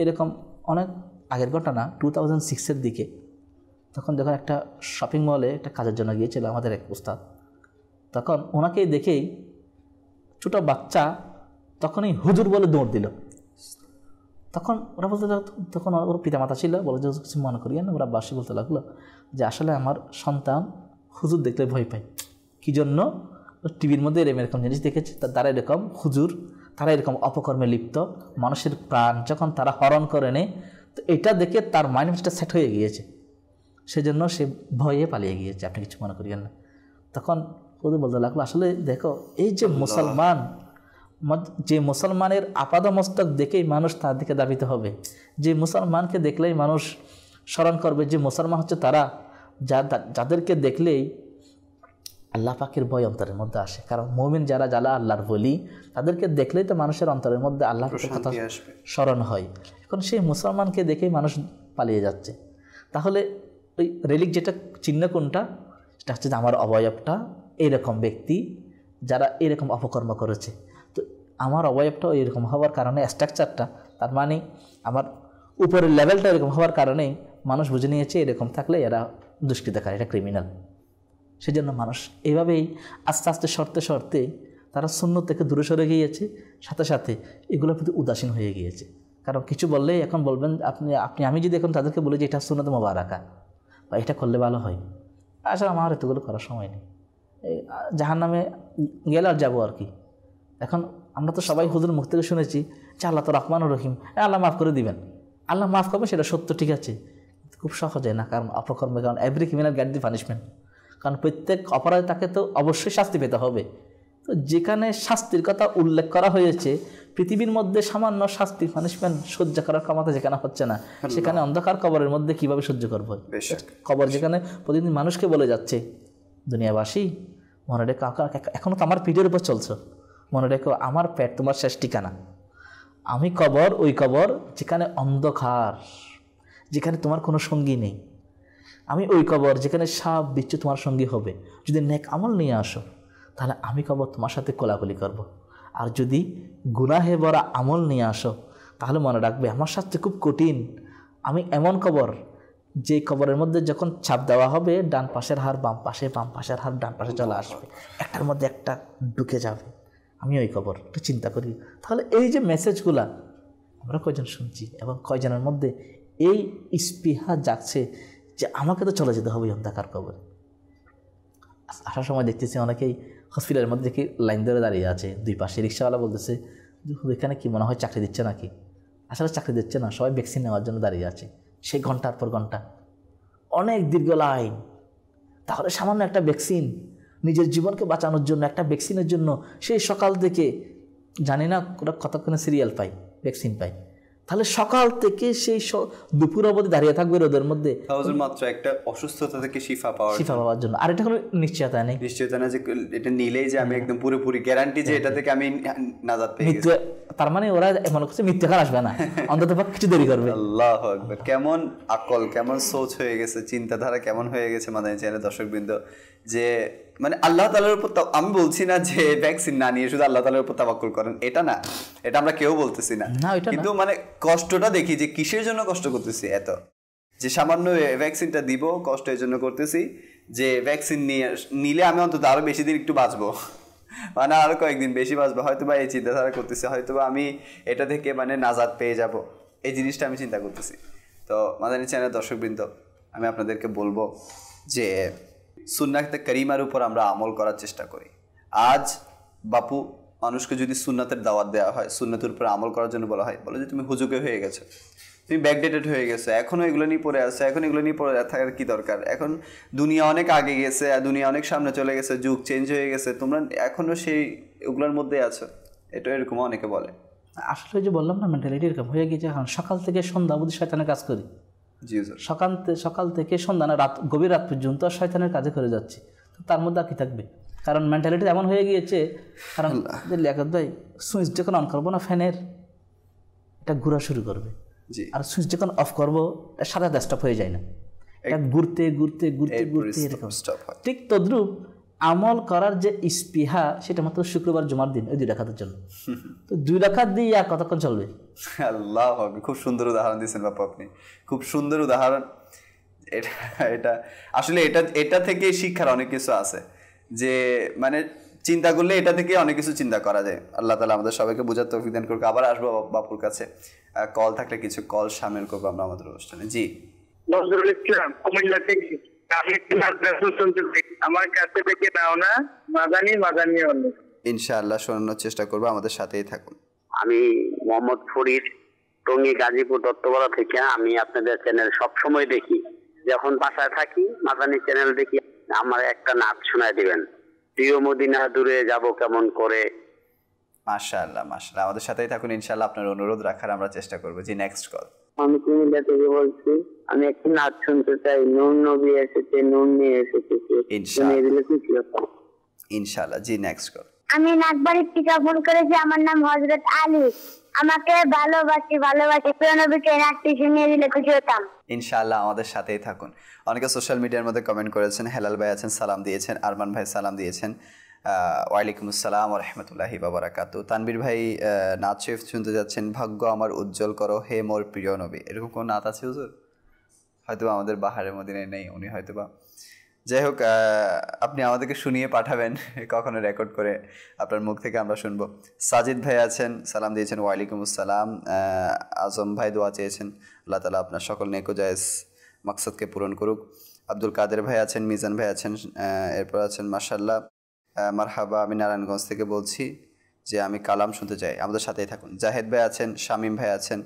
এরকম অনেক আগের ঘটনা 2006-এর দিকে, তখন যখন একটা শপিং মলে একটা কাজের জন্য গিয়েছিল আমাদের এক উস্তাদ, তখন ওনাকে দেখেই ছোটো বাচ্চা তখনই হুজুর বলে দৌড় দিল। তখন ওরা বলতে লাগলো, তখন ওর পিতামাতা ছিল, বলে যে কিছু মনে করিয়ে না, ওরা বাসি বলতে লাগলো যে আসলে আমার সন্তান হুজুর দেখলে ভয় পায়, কী জন্য টিভির মধ্যে এরকম জিনিস দেখেছে, তারা এরকম হুজুর, তারা এরকম অপকর্মে লিপ্ত, মানুষের প্রাণ যখন তারা হরণ করে নেয়, তো এটা দেখে তার মাইন্ডটা সেট হয়ে গিয়েছে, সেজন্য সে ভয়ে পালিয়ে গিয়েছে, আপনি কিছু মনে করিয়েন না। তখন হুজুর বলতে লাগলো আসলে দেখো এই যে মুসলমান, যে মুসলমানের আপাদমস্তক দেখেই মানুষ তার দিকে ধাবিত হবে, যে মুসলমানকে দেখলেই মানুষ স্মরণ করবে যে মুসলমান হচ্ছে তারা যাদেরকে দেখলেই আল্লাহ পাকের ভয় অন্তরের মধ্যে আসে। কারণ মুমিন যারা আল্লাহর বলি, তাদেরকে দেখলেই তো মানুষের অন্তরের মধ্যে আল্লাহ পাকের কথা স্মরণ হয়। এখন সেই মুসলমানকে দেখেই মানুষ পালিয়ে যাচ্ছে। তাহলে ওই রেলিক যেটা চিহ্ন কোনটা, সেটা হচ্ছে যে আমার অবয়বটা এইরকম ব্যক্তি যারা এরকম অপকর্ম করেছে, তো আমার অবয়বটা এরকম হওয়ার কারণে, স্ট্রাকচারটা তার মানে আমার উপরের লেভেলটা এরকম হওয়ার কারণেই মানুষ বুঝে নিয়েছে এরকম থাকলে এরা দুষ্কৃতকারী, এটা ক্রিমিনাল। সেই জন্য মানুষ এইভাবেই আস্তে আস্তে সরতে তারা সুন্নত থেকে দূরে সরে গিয়েছে, সাথে সাথে এগুলোর প্রতি উদাসীন হয়ে গিয়েছে। কারণ কিছু বললেই এখন বলবেন আমি যদি এখন তাদেরকে বলি যে এটা সুন্নত মোবারাকা বা এটা করলে ভালো হয়, আসলে আমার এতগুলো করার সময় নেই, জাহান্নামে গেলে আর যাবো আর কি। এখন আমরা তো সবাই হুজুর মুখ থেকে শুনেছি যে আল্লাহ তো রহমানুর রহিম, আল্লাহ মাফ করে দিবেন, আল্লাহ মাফ করবে, সেটা সত্য, ঠিক আছে, খুব সহজে না, কারণ অপকর্মে, কারণ এভরি ক্রিমিনাল গেট দি পানিশমেন্ট, কারণ প্রত্যেক অপরাধে তাকে তো অবশ্যই শাস্তি পেতে হবে। তো যেখানে শাস্তির কথা উল্লেখ করা হয়েছে, পৃথিবীর মধ্যে সামান্য শাস্তি পানিশমেন্ট সহ্য করার ক্ষমতা যেখানে হচ্ছে না, সেখানে অন্ধকার কবরের মধ্যে কিভাবে সহ্য করবো? কবর যেখানে প্রতিদিন মানুষকে বলে যাচ্ছে, দুনিয়াবাসী মনে রেখো, এখনো তো আমার পিঠের উপর চলছো, মনে রেখো আমার পেট তোমার শেষ ঠিকানা। আমি কবর, ওই কবর যেখানে অন্ধকার, যেখানে তোমার কোনো সঙ্গী নেই। আমি ওই কবর যেখানে সাপ বিচ্ছু তোমার সঙ্গী হবে। যদি নেক আমল নিয়ে আসো তাহলে আমি কবর তোমার সাথে কোলাকুলি করব। আর যদি গুনাহে ভরা আমল নিয়ে আসো তাহলে মনে রাখবে আমার সাথে খুব কঠিন। আমি এমন কবর, যে কবরের মধ্যে যখন ছাপ দেওয়া হবে ডান পাশের হাড় বাম পাশে, বাম পাশের হাড় ডান পাশে চলে আসবে, একটার মধ্যে একটা ঢুকে যাবে। আমি ওই কবর একটু চিন্তা করি। তাহলে এই যে মেসেজগুলা আমরা কয়জন শুনছি এবং কয়জনের মধ্যে এই স্পৃহা জাগছে যে আমাকে তো চলে যেতে হবে অন্ধকার কবরে। আসার সময় দেখতেছি অনেকেই হসপিটালের মধ্যে দেখি লাইন ধরে দাঁড়িয়ে আছে, দুই পাশে রিক্সাওয়ালা বলতেছে এখানে কি মনে হয় চাকরি দিচ্ছে নাকি? আসলে চাকরি দিচ্ছে না, সবাই ভ্যাকসিন নেওয়ার জন্য দাঁড়িয়ে আছে, সেই ঘন্টার পর ঘন্টা অনেক দীর্ঘ লাইন। তাহলে সামান্য একটা ভ্যাকসিন, নিজের জীবনকে বাঁচানোর জন্য একটা ভ্যাকসিনের জন্য সেই সকাল থেকে জানি না ওরা কতক্ষণে সিরিয়াল পাই, ভ্যাকসিন পাই। তাহলে সকাল থেকে সেই দুপুর অবধি দাঁড়িয়ে থাকবে রোদের মধ্যে মাত্র একটা অসুস্থতা থেকে শিফা পাওয়ার জন্য। আর এটা কোনো নিশ্চয়তা নেই, নিশ্চয়তা না যে এটা নিলেই যে আমি একদম পুরোপুরি গ্যারান্টি যে এটা থেকে আমি নাজাত পেয়ে গেছি। তার মানে ওরা মনে করছে মৃত্যুকাল আসবে না, অন্তত কিছু দেরি করবে। আল্লাহু আকবার, কেমন আকল, কেমন সোচ হয়ে গেছে, চিন্তাধারা কেমন হয়ে গেছে মাদানী চ্যানেলের দর্শকবৃন্দ, যে মানে আল্লাহ তাআলার উপর। আমি বলছি না যে ভ্যাকসিন না নিয়ে শুধু আল্লাহ তাআলার উপর তাওয়াক্কুল করেন, এটা না, এটা আমরা কেউ বলতেছি না। কিন্তু মানে কষ্টটা দেখি যে কিসের জন্য কষ্ট করতেছি এত, যে সামান্য ভ্যাকসিনটা দিব কষ্ট এর জন্য করতেছি, যে ভ্যাকসিন নিলে আমি অন্তত আরো বেশি দিন একটু বাঁচবো, মানে আরো কয়েকদিন বেশি বাঁচবো, হয়তো বা এই চিন্তাধারা করতেছি, হয়তো বা আমি এটা থেকে মানে নাজাত পেয়ে যাব, এই জিনিসটা আমি চিন্তা করতেছি। তো মাদানী চ্যানেলের দর্শকবৃন্দ, আমি আপনাদেরকে বলবো যে সুন্নাতে কারিমার উপর আমরা আমল করার চেষ্টা করি। আজ বাপু মানুষকে যদি সুন্নাতের দাওয়াত দেওয়া হয়, সুন্নাতের উপর আমল করার জন্য বলা হয়, বলে যে তুমি হুজুগে হয়ে গেছো, তুমি ব্যাকডেটেড হয়ে গেছো, এখনো এগুলো নিয়ে পড়ে আসছো, এখন এগুলো নিয়ে পড়ে থাকার কি দরকার? এখন দুনিয়া অনেক আগে গেছে, দুনিয়া অনেক সামনে চলে গেছে, যুগ চেঞ্জ হয়ে গেছে, তোমরা এখনো সেই ওগুলোর মধ্যে আছো, এটা এরকম অনেকে বলে। আসলে যে বললাম না, মেন্টালিটি এরকম হয়ে গেছে। এখন সকাল থেকে সন্ধ্যা অবধি শয়তানের কাজ করি। জি স্যার, সকাল থেকে সন্ধ্যা না, গভীর রাত পর্যন্ত শয়তানের কাজে করে যাচ্ছে। তো তার মধ্যে আর কি থাকবে? কারণ মেন্টালিটি এমন হয়ে গিয়েছে। কারণ লিয়াকত ভাই, সুইচ যখন অন করবো না ফ্যানের, এটা ঘোরা শুরু করবে, আর সুইচ যখন অফ করবো সারা স্টপ হয়ে যায় না, এটা ঘুরতে ঘুরতে ঘুরতে ঘুরতে এরকম। ঠিক তদ্রুপ আমল করার যে স্পৃহা, সেটা মাত্র শুক্রবার জুমার দিন ওই 2 রাকাতের জন্য। তো 2 রাকাত দিয়ে আর কতক্ষণ চলবে? আল্লাহ, খুব সুন্দর উদাহরণ দিয়েছেন বাপু, আপনি খুব সুন্দর উদাহরণ। এটা আসলে এটা থেকে শিক্ষার অনেক কিছু আছে, যে মানে চিন্তা করলে এটা থেকে অনেক কিছু চিন্তা করা যায়। আল্লাহ তাআলা আমাদের সবাইকে বোঝার তৌফিক দান করুক। আবার আসবো বাপুর কাছে, কল থাকলে কিছু কল শামিল করবো আমরা আমাদের অনুষ্ঠানে। জি, নজরুল ইসলাম, কুমিল্লা থেকে। আমার কাছে থেকে নাও না, মাদানী হলো। ইনশাআল্লাহ শোনানোর চেষ্টা করবো, আমাদের সাথেই থাকুন। আমি মোহাম্মদ ফরিদ, টঙ্গী গাজীপুর দত্তপাড়া থেকে। আমি আপনাদের চ্যানেল সব সময় দেখি, যখন বাসায় থাকি মাদানী চ্যানেল দেখি। আমার একটা নাচ শোনায় দিবেন, প্রিয় মদিনা দূরে যাব কেমন করে। মাশাআল্লাহ মাশাআল্লাহ, আমাদের সাথেই থাকুন ইনশাআল্লাহ, আপনার অনুরোধ রাখার আমরা চেষ্টা করবো। জি, নেক্সট কল। আমি কুমিল্লা থেকে বলছি, আমি একটু নাচ শুনতে চাই। নূর নবী এসেছে, নূর নিয়ে এসেছে, ইনশাআল্লাহ। জি, নেক্সট কল। আমি নাগবাড়ির থেকে ফোন করেছি, আমার নাম হযরত আলী। আমাকে ভালোবাসি প্রিয় নবীকে নাচটি শুনিয়ে দিলে খুশি হতাম। ইনশাআল্লাহ আমাদের সাথেই থাকুন। অনেকে সোশ্যাল মিডিয়ার মধ্যে কমেন্ট করেছেন, হেলাল ভাই আছেন, সালাম দিয়েছেন, আরমান ভাই সালাম দিয়েছেন, ওয়ালাইকুম আসসালাম ওয়া রাহমাতুল্লাহি ওয়া বারাকাতুহু। তানবীর ভাই নাচ শরীফ শুনতে যাচ্ছেন, ভাগ্য আমার উজ্জ্বল করো হে মোর প্রিয় নবী। এরকম কোন নাচ আছে হুজুর? হয়তো আমাদের বাহারের মদিনায় নেই, উনি হয়তো বা। যাই হোক, আপনি আমাদেরকে শুনিয়ে পাঠাবেন, কখনো রেকর্ড করে আপনার মুখ থেকে আমরা শুনবো। সাজিদ ভাই আছেন, সালাম দিয়েছেন, ওয়ালাইকুম আসসালাম। আজম ভাই দোয়া চেয়েছেন, আল্লাহ তাআলা আপনার সকল নেক ও জায়েজ মাকসাদকে পূরণ করুক। আব্দুল কাদের ভাই আছেন, মিজান ভাই আছেন, এরপর আছেন মাশাআল্লাহ মারহাবা, আমি নারায়ণগঞ্জ থেকে বলছি যে আমি কালাম শুনতে চাই, আমাদের সাথেই থাকুন। জাহেদ ভাই আছেন, শামীম ভাই আছেন,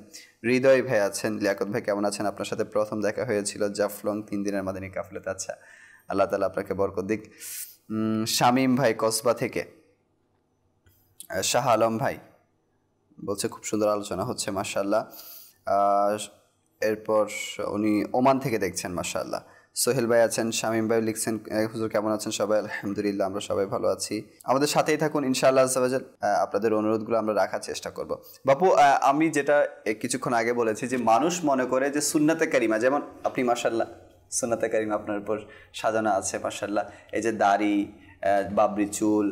হৃদয় ভাই আছেন, লিয়াকত ভাই কেমন আছেন? আপনার সাথে প্রথম দেখা হয়েছিল জাফলং 3 দিনের মাদানী কাফেলাতে। আচ্ছা, আল্লাহ তাআলা আপনাকে বরকত দিক। শামীম ভাই কসবা থেকে, শাহ আলম ভাই, বলছে খুব সুন্দর আলোচনা হচ্ছে মাশাআল্লাহ। এরপর উনি ওমান থেকে দেখছেন মাশাআল্লাহ। সোহেল ভাই আছেন, শামীম ভাই লিখছেন হুজুর কেমন আছেন সবাই? আলহামদুলিল্লাহ আমরা সবাই ভালো আছি। আমাদের সাথেই থাকুন ইনশাআল্লাহ আযza আপনাদের অনুরোধগুলো আমরা রাখার চেষ্টা করব। বাপু আমি যেটা কিছুক্ষণ আগে বলেছি যে মানুষ মনে করে যে সুন্নাতে কারিমা, যেমন আপনি মাশাআল্লাহ সুন্নাতে কারিমা আপনার উপর সাজানো আছে মাশাআল্লাহ, এই যে দাড়ি, বাবরি চুল,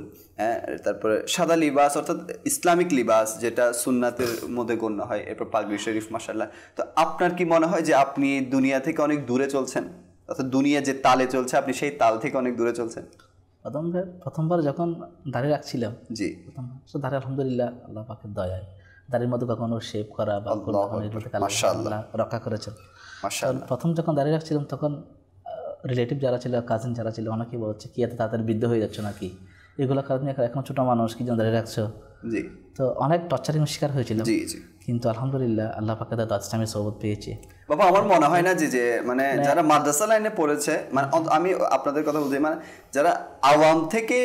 তারপরে সাদা লিবাস অর্থাৎ ইসলামিক লিবাস যেটা সুন্নাতের মধ্যে গণ্য হয়, এরপর পাগড়ি শরীফ মাশাআল্লাহ। তো আপনার কি মনে হয় যে আপনি দুনিয়া থেকে অনেক দূরে চলছেন, অর্থাৎ দুনিয়া যে তালে চলছে আপনি সেই তাল থেকে অনেক দূরে চলছেন? প্রথমবার যখন দাড়ি রাখছিলাম, জি দাড়ি আলহামদুলিল্লাহ আল্লাহ পাকের দয়ায় দাড়ির মধ্যে কখনো শেভ করা বা মাশাআল্লাহ রক্ষা করেছেন মাশাআল্লাহ। প্রথম যখন দাড়ি রাখছিলাম তখন রিলেটিভ যারা ছিল, কাজিন যারা ছিল, অনেকেই বলছে কি এত তাড়াতাড়ি বৃদ্ধ হয়ে যাচ্ছে নাকি, এগুলো কারণে এখন ছোটো মানুষ কি জন্য দাঁড়িয়ে রাখছো। জি তো অনেক টর্চারিং শিকার হয়েছিল। জি জি কিন্তু আলহামদুলিল্লাহ আল্লাহ পাকে দাদা আজকে আমি সহবত পেয়েছি। বাবা আমার মনে হয় না যে মানে যারা মাদ্রাসা লাইনে পড়েছে, মানে আমি আপনাদের কথা বলছি, মানে যারা আওয়াম থেকে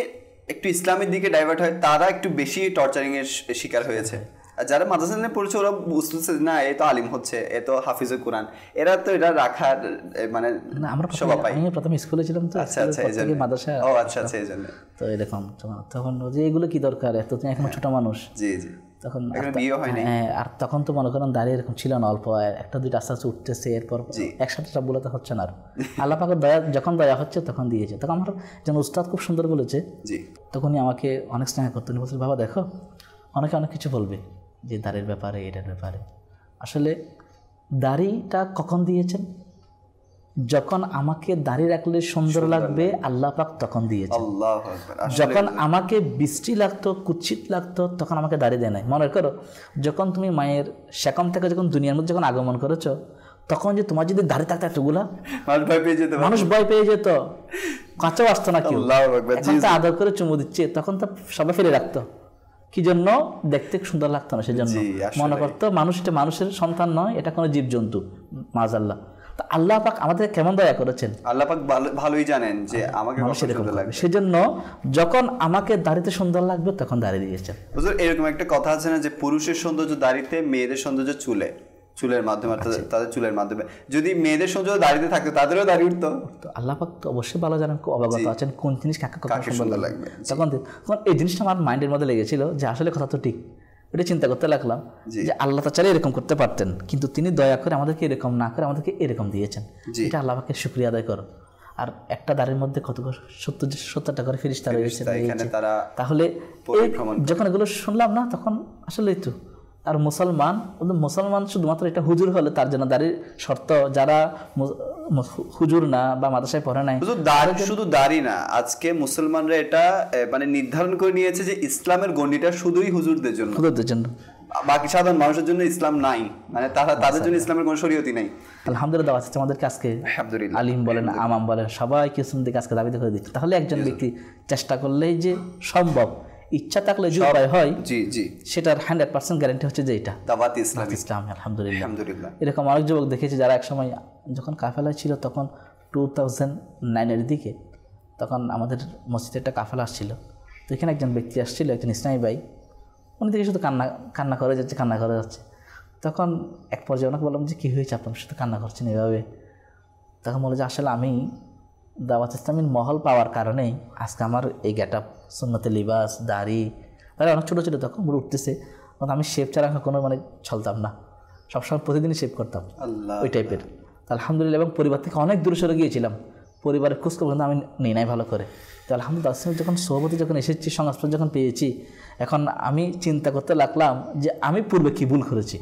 একটু ইসলামের দিকে ডাইভার্ট হয় তারা একটু বেশি টর্চারিং এর শিকার হয়েছে। আর যারা মাদ্রাসা লাইনে পড়েছে ওরা বুঝতেছে না এ তো আলিম হচ্ছে, এ তো হাফিজুল কোরআন, এরা তো এটা রাখার মানে আমরা প্রথমে স্কুলে ছিলাম তো। আচ্ছা আচ্ছা এই জন্য মাদ্রাসা। ও আচ্ছা আচ্ছা এই জন্য তো এরকম তখন যে এগুলো কি দরকার, এত তুমি এখন ছোট মানুষ। জি জি তখন বিয়ে হয় নাই। হ্যাঁ আর তখন তো মনে করেন দাঁড়িয়ে এরকম ছিল না, অল্প একটা দুইটা আস্তে আস্তে উঠতেছে, এরপর একসাথে সব বলতে হচ্ছে না। আর আল্লাহ পাকের দয়া যখন দয়া হচ্ছে তখন দিয়েছে। তখন আমার যেন উস্তাদ খুব সুন্দর বলেছে, তখনই আমাকে অনেক স্নেহ করতেন, বলছিল বাবা দেখো অনেকে অনেক কিছু বলবে যে দাড়ির ব্যাপারে এটার ব্যাপারে, আসলে দাড়িটা কখন দিয়েছেন, যখন আমাকে দাড়ি রাখলে সুন্দর লাগবে আল্লাহ পাক তখন দিয়েছেন। যখন আমাকে বৃষ্টি লাগতো কুৎসিত লাগতো তখন আমাকে দাড়ি দেয় নাই। মনে করো যখন তুমি মায়ের সেকম থেকে যখন দুনিয়ার মধ্যে যখন আগমন করেছো তখন যে তোমার যদি দাড়ি থাকতো এতগুলা মানুষ ভয় পেয়ে যেত, কাঁচাও আসতো না কেউ, আদর করে চুমু দিচ্ছে, তখন তো সবাই ফেলে রাখতো। কি জন্য? দেখতে সুন্দর লাগতো না, সেজন্য মনে করতো মানুষ এটা মানুষের সন্তান নয়, এটা কোনো জীবজন্তু মাযআল্লাহ। তা আল্লাহ পাক আমাদের কেমন দয়া করেছেন, আল্লাহ পাক ভালোই জানেন যে আমাকে সুন্দর লাগবে, সেজন্য যখন আমাকে দাড়িতে সুন্দর লাগবে তখন দাড়ি দিয়েছেন। হুজুর এরকম একটা কথা আছে না যে পুরুষের সৌন্দর্য দাড়িতে, মেয়েদের সৌন্দর্য চুলের মাধ্যমে, তাদের চুলের মাধ্যমে। যদি মেয়েদের সৌন্দর্য দাড়িতে থাকতো তাদেরও দাড়ি উঠতো। আল্লাহ পাক তো অবশ্যই ভালো জানেন, অবগত আছেন কোন জিনিস কাকে সুন্দর লাগবে। তখন এই জিনিসটা আমার মাইন্ডের মধ্যে লেগেছিল যে আসলে কথা তো ঠিক, এটা চিন্তা করতে লাগলাম যে আল্লাহ তো চাইলে এরকম করতে পারতেন, কিন্তু তিনি দয়া করে আমাদেরকে এরকম না করে আমাদেরকে এরকম দিয়েছেন। এটা আল্লাহ পাকের শুকরিয়া আদায় করো। আর একটা দাড়ির মধ্যে কত 70টা করে ফেরেশতা রয়েছে, তাহলে যখন এগুলো শুনলাম না তখন আসলে তো আর মুসলমান শুধুমাত্র এটা হুজুর হলে তার জন্য দাড়ির শর্ত, যারা হুজুর না বা মাদ্রাসায় পড়ে নাই, শুধু দাড়ি না, আজকে মুসলমানরা এটা মানে নির্ধারণ করে নিয়েছে যে ইসলামের গণ্ডিটা শুধুই হুজুরদের জন্য, বাকি সাধারণ মানুষের জন্য ইসলাম নাই, মানে তাদের জন্য ইসলামের কোনো শরীয়তই নাই। আলহামদুলিল্লাহ আমাদেরকে আজকে আলিম বলেন আমাম বলেন সবাইকে দিকে আজকে দাবিতে করে দিচ্ছে। তাহলে একজন ব্যক্তি চেষ্টা করলেই যে সম্ভব, ইচ্ছা থাকলে যে উপায় হয়, সেটার 100% গ্যারান্টি হচ্ছে যে এটা দাওয়াত ইসলাম। আলহামদুলিল্লাহ এরকম অনেক যুবক দেখেছি যারা একসময় যখন কাফেলা ছিল তখন 2009-এর দিকে, তখন আমাদের মসজিদে একটা কাফেলা আসছিল, তো এখানে একজন ব্যক্তি আসছিল, একজন ইসলামী ভাই, উনি থেকে শুধু কান্না করে যাচ্ছে। তখন এক পর্যায়ে ওনাকে বললাম যে কী হয়েছে, আপনার শুধু কান্না করছেন এভাবে? তখন বলে যে আসলে আমি দাওয়াত ইসলামীর মহল পাওয়ার কারণেই আজকে আমার এই গেট আপ, সুন্নতে লিবাস, দাড়ি অনেক ছোটো ছোটো, তখন বলে উঠতেছে। আমি শেভ ছাড়া কোনো মানে চলতাম না, সবসময় প্রতিদিনই শেভ করতাম ওই টাইপের। আলহামদুলিল্লাহ এবং পরিবার থেকে অনেক দূরে সরে গিয়েছিলাম, পরিবারের খোঁজখবর কিন্তু আমি নিই নাই ভালো করে। তো আলহামদুলিল্লাহ যখন সভাপতি যখন এসেছি, সংস্পর্শ যখন পেয়েছি, এখন আমি চিন্তা করতে লাগলাম যে আমি পূর্বে কী ভুল করেছি,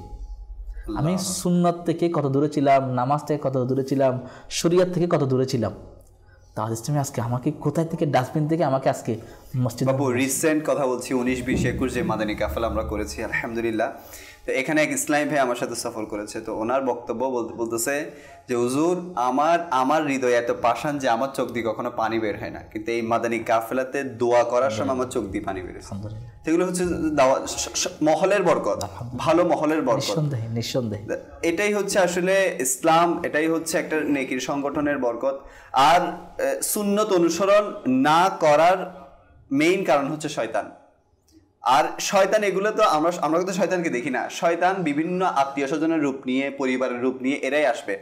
আমি সুন্নাত থেকে কত দূরে ছিলাম, নামাজ থেকে কত দূরে ছিলাম, শরিয়ত থেকে কত দূরে ছিলাম। তাহলে আজকে আমাকে কোথায় থেকে ডাস্টবিন থেকে আমাকে আজকে মসজিদ। বাবু রিসেন্ট কথা বলছি 19, 20, 21 যে মাদানী কাফেলা আমরা করেছি আলহামদুলিল্লাহ, তো এখানে এক ইসলামী ভাই আমার সাথে সফর করেছে। তো ওনার বক্তব্য বলতেছে যে হুজুর আমার হৃদয় এত পাষাণ যে আমার চোখ দিয়ে কখনো পানি বের হয় না, কিন্তু এই মাদানী কাফেলাতে দোয়া করার সময় আমার চোখ দিয়ে পানি বেরোছে। সেগুলো হচ্ছে মহলের বরকত, ভালো মহলের বরকত, নিঃসন্দেহে এটাই হচ্ছে আসলে ইসলাম, এটাই হচ্ছে একটা নেকির সংগঠনের বরকত। আর সুন্নত অনুসরণ না করার মেইন কারণ হচ্ছে শয়তান। আর শয়তান এগুলো তো আমরা তো শয়তানকে দেখি না, শয়তান বিভিন্ন আত্মীয় স্বজনের রূপ নিয়ে, পরিবারের রূপ নিয়ে এরাই আসবে,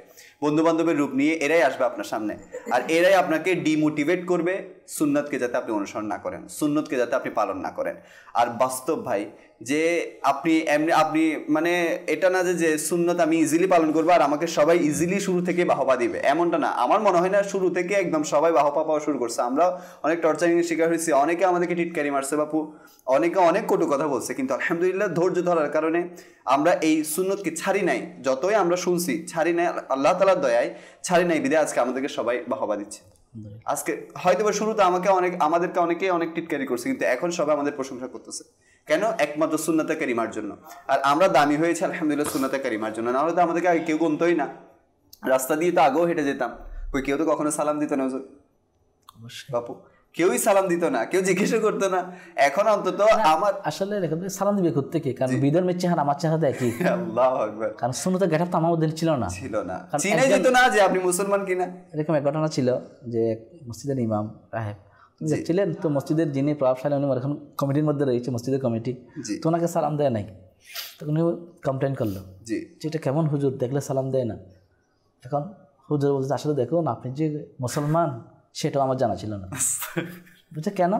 বন্ধু বান্ধবের রূপ নিয়ে এরাই আসবে আপনার সামনে। আর এরাই আপনাকে ডিমোটিভেট করবে সুন্নতকে যাতে আপনি অনুসরণ না করেন, সুন্নতকে যাতে আপনি পালন না করেন। আর বাস্তব ভাই যে আপনি মানে এটা না যে সুন্নত আমি ইজিলি পালন করবো আর আমাকে সবাই ইজিলি শুরু থেকে বাহবা দিবে, এমনটা না। আমার মনে হয় না শুরু থেকে একদম সবাই বাহবা পাওয়া শুরু করছে। আমরা অনেক টর্চারিং এর শিকার হয়েছি, অনেকে আমাদেরকে টিটকারি মারছে বাপু, অনেকে অনেক কটু কথা বলছে, কিন্তু আলহামদুলিল্লাহ ধৈর্য ধরার কারণে আমরা এই সুন্নতকে ছাড়ি নাই। যতই আমরা শুনছি ছাড়ি নাই, আল্লাহ তাআলার দয়ায় ছাড়ি নাই বিধায় আজকে আমাদেরকে সবাই বাহবা দিচ্ছে। আজকে হয়তো শুরুতে আমাদেরকে অনেকেই অনেক টিটকারি করছে, কিন্তু এখন সবাই আমাদের প্রশংসা করতেছে। কেন? একমাত্র সুন্নতে কারিমার জন্য। আর আমরা দামি হয়েছে আলহামদুলিল্লাহ সুন্নতে কারিমার জন্য, না হলে তো আমাদেরকে আগে কেউ গুনতোই না। রাস্তা দিয়ে তো আগেও হেঁটে যেতাম, ওই কেউ তো কখনো সালাম দিত না বাপু, কেউই সালাম দিত না, কেউ জিজ্ঞেসও করতো না। এখন অন্তত আমার আসলে সালাম দিবে করতে কে, কারণ বিধর্মের চেহারা আমার চেহারা একই। আল্লাহু আকবার। কারণ সুন্নতের গেটআপ তো আমার মধ্যে ছিল না, চিনাই যেত না যে আপনি মুসলমান কিনা। এরকম এক ঘটনা ছিল যে মসজিদের ইমাম রাহেব ছিলেন, তো মসজিদের যিনি প্রভাবশালী উনি এখন কমিটির মধ্যে রয়েছে, মসজিদের কমিটি, তো ওনাকে সালাম দেয় নাই। তখন উনি কমপ্লেন করলো যে এটা কেমন হুজুর, দেখলে সালাম দেয় না। এখন হুজুর বলছে আসলে দেখুন আপনি যে মুসলমান সেটাও আমার জানা ছিল না। বুঝছে কেন?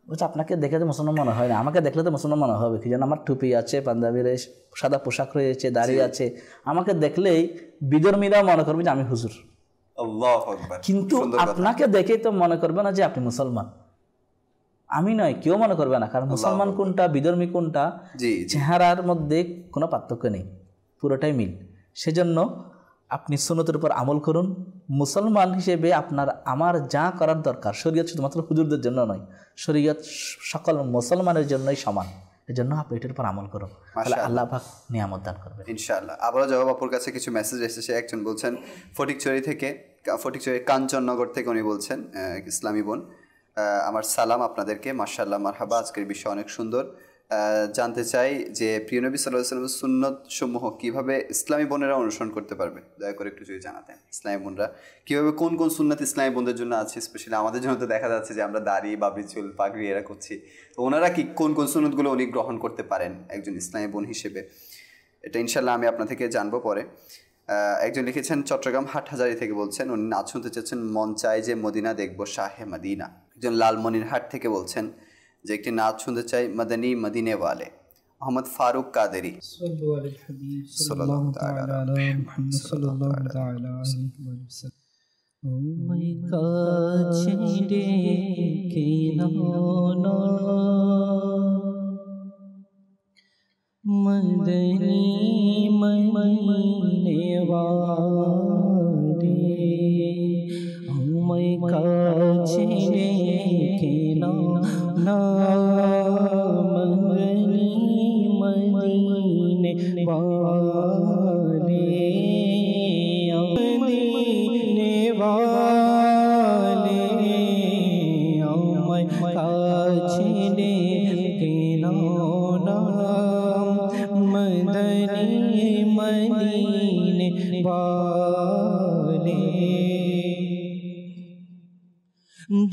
বলছে আপনাকে দেখে তো মুসলমান মনে হয় না, আমাকে দেখলে তো মুসলমান মনে হবে, কি যেন আমার টুপি আছে, পাঞ্জাবির সাদা পোশাক রয়েছে, দাড়ি আছে, আমাকে দেখলেই বিধর্মীরা মনে করবে যে আমি হুজুর। কিন্তু আপনাকে দেখেই তো মনে করবে না যে আপনি মুসলমান। আমি নয়, কেউ মনে করবে না, কারণ মুসলমান কোনটা বিধর্মী কোনটা চেহারার মধ্যে কোনো পার্থক্য নেই, পুরোটাই মিল। সেজন্য আপনি সুন্নতের উপর আমল করুন। মুসলমান হিসেবে আমার যা করার দরকার, শরীয়ত শুধুমাত্র হুজুরদের জন্য নয়, শরীয়ত সকল মুসলমানের জন্যই সমান। এজন্য আপনি এটার উপর আমল করুন, তাহলে আল্লাহ পাক নিয়ামত দান করবেন ইনশাআল্লাহ। আবারও জবাব আপুর কাছে কিছু মেসেজ এসেছে। একজন বলছেন ফটিকছড়ি কাঞ্চননগর থেকে, উনি বলছেন ইসলামী বোন আমার সালাম আপনাদেরকে, মাশাআল্লাহ মারহাবা, আজকের বিষয় অনেক সুন্দর। জানতে চাই যে প্রিয় নবী সাল্লাল্লাহু আলাইহি ওয়াসাল্লামের সুন্নত সমূহ কিভাবে ইসলামী বোনেরা অনুসরণ করতে পারবে, দয়া করে একটু যদি জানাতেন। ইসলামী বোনরা কিভাবে কোন কোন সুন্নত ইসলামী বোনদের জন্য আছে, স্পেশালি আমাদের জন্য তো দেখা যাচ্ছে যে আমরা দাড়ি, বাবরি চুল, পাগড়ি এরা করছি, তো ওনারা কি কোন কোন সুন্নতগুলো উনি গ্রহণ করতে পারেন একজন ইসলামী বোন হিসেবে, এটা ইনশাআল্লাহ আমি আপনার থেকে জানবো পরে। একজন লিখেছেন চট্টগ্রাম হাটহাজারী থেকে, বলছেন উনি নাচ শুনতে চাচ্ছেন, মন চায় যে মদিনা দেখবো শাহে মদিনা। একজন লালমনিরহাট থেকে বলছেন যে একটি নাচ শুনতে চাই, মদনী মদিনে ওয়ালে। মোহাম্মদ ফারুক কাদেরি মদনী মদিনে ওয়ালে আমায় কাছে রেখে না, মদনী মদিনে ওয়ালে মদিনে ওয়ালে আমায় কাছে রেখে না, মদনী মদিনে ওয়ালে।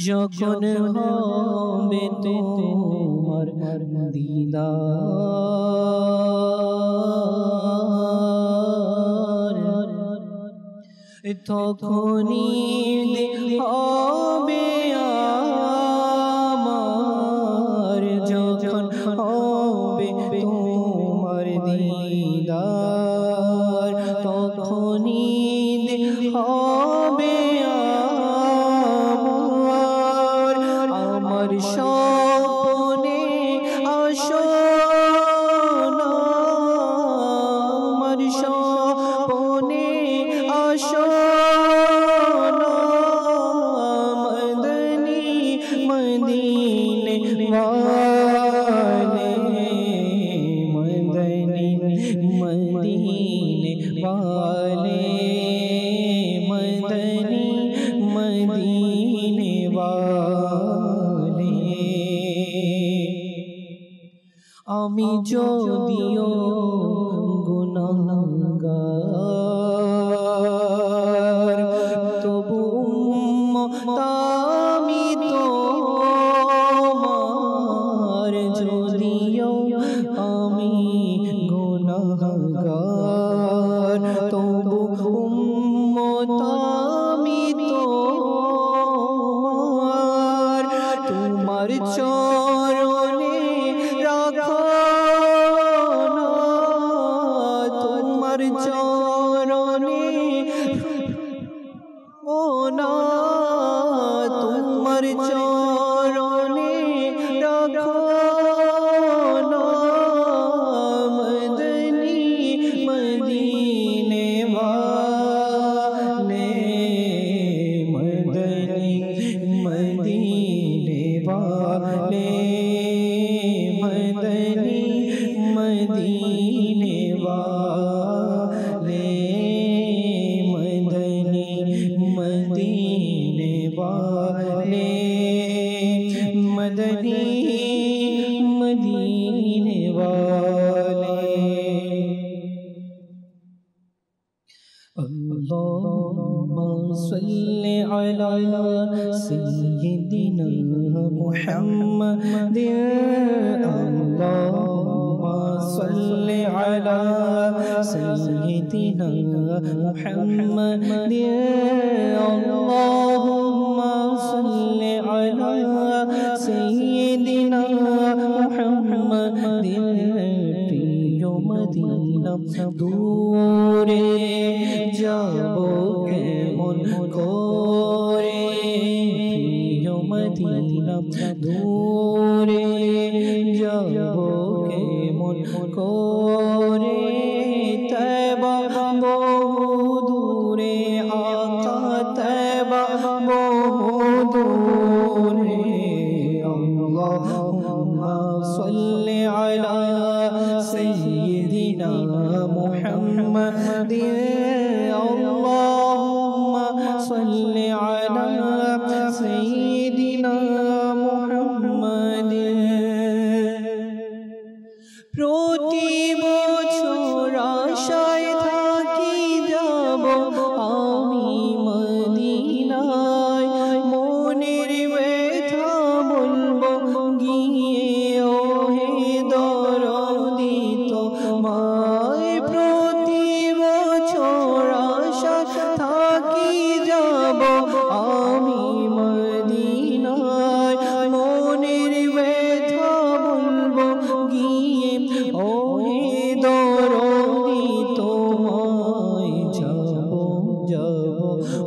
যখন হবে তোমার দিদার, তখনই হবে আমার, যখন হবে তোমার দিদার, তখনই হবে আমার স্বপ্নে আসো না, আমার স্বপ্নে আসো না, মদনী মদিনে ওয়ালে, মদনী মদিনে ওয়ালে, মদনী মদিনে ওয়ালে। আমি যদিও গুনাহগার, তবু উম্মত আমি তোমার, যদি না তোমার চরণে রাখো না মদনী মদিনে वाले मदनी मदीने वाले मदनी मदीने वाले मदनी मदीने वाले मदनी मदीने वाले अल्लाहुम्मा सल्लि अला सय्यिदिना मुहम्मदिन अल्लाहुम्मा सल्लि अला सय्यिदिना मुहम्मदिन अल्लाहुम्मा सल्लि अला सय्यिदिना मुहम्मदिन प्रिय मदीना दूरे যাবো কেমন করে প্রিয় মদিনা দূরে যাবো কেমন করে তয়বা বহু দূরে আকা তয়বা বহু দূরে আল্লাহুম্মা সাল্লি আলা সাইয়্যিদিনা মুহাম্মাদিন صل على سيدنا محمد প্রতি বছর আশায় থাকি যাব আমি মদিনায় মনের ব্যথা বলবো গিয়ে ওহে দরদি তোমায় প্রতি বছর আশায় থাকি যাব আমি মদিনায় মনের ব্যথা বলবো গিয়ে ওহে দরদি তোমায় যাব যাব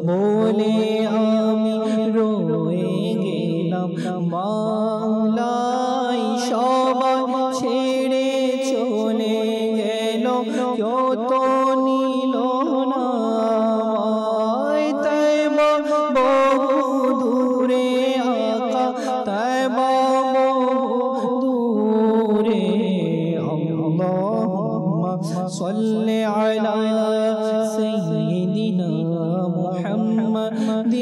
বলে আমি রয়ে গেলাম বাংলায় সবাই ছেড়ে চলে গেল কেউ তো নিল না صل على سيدنا محمد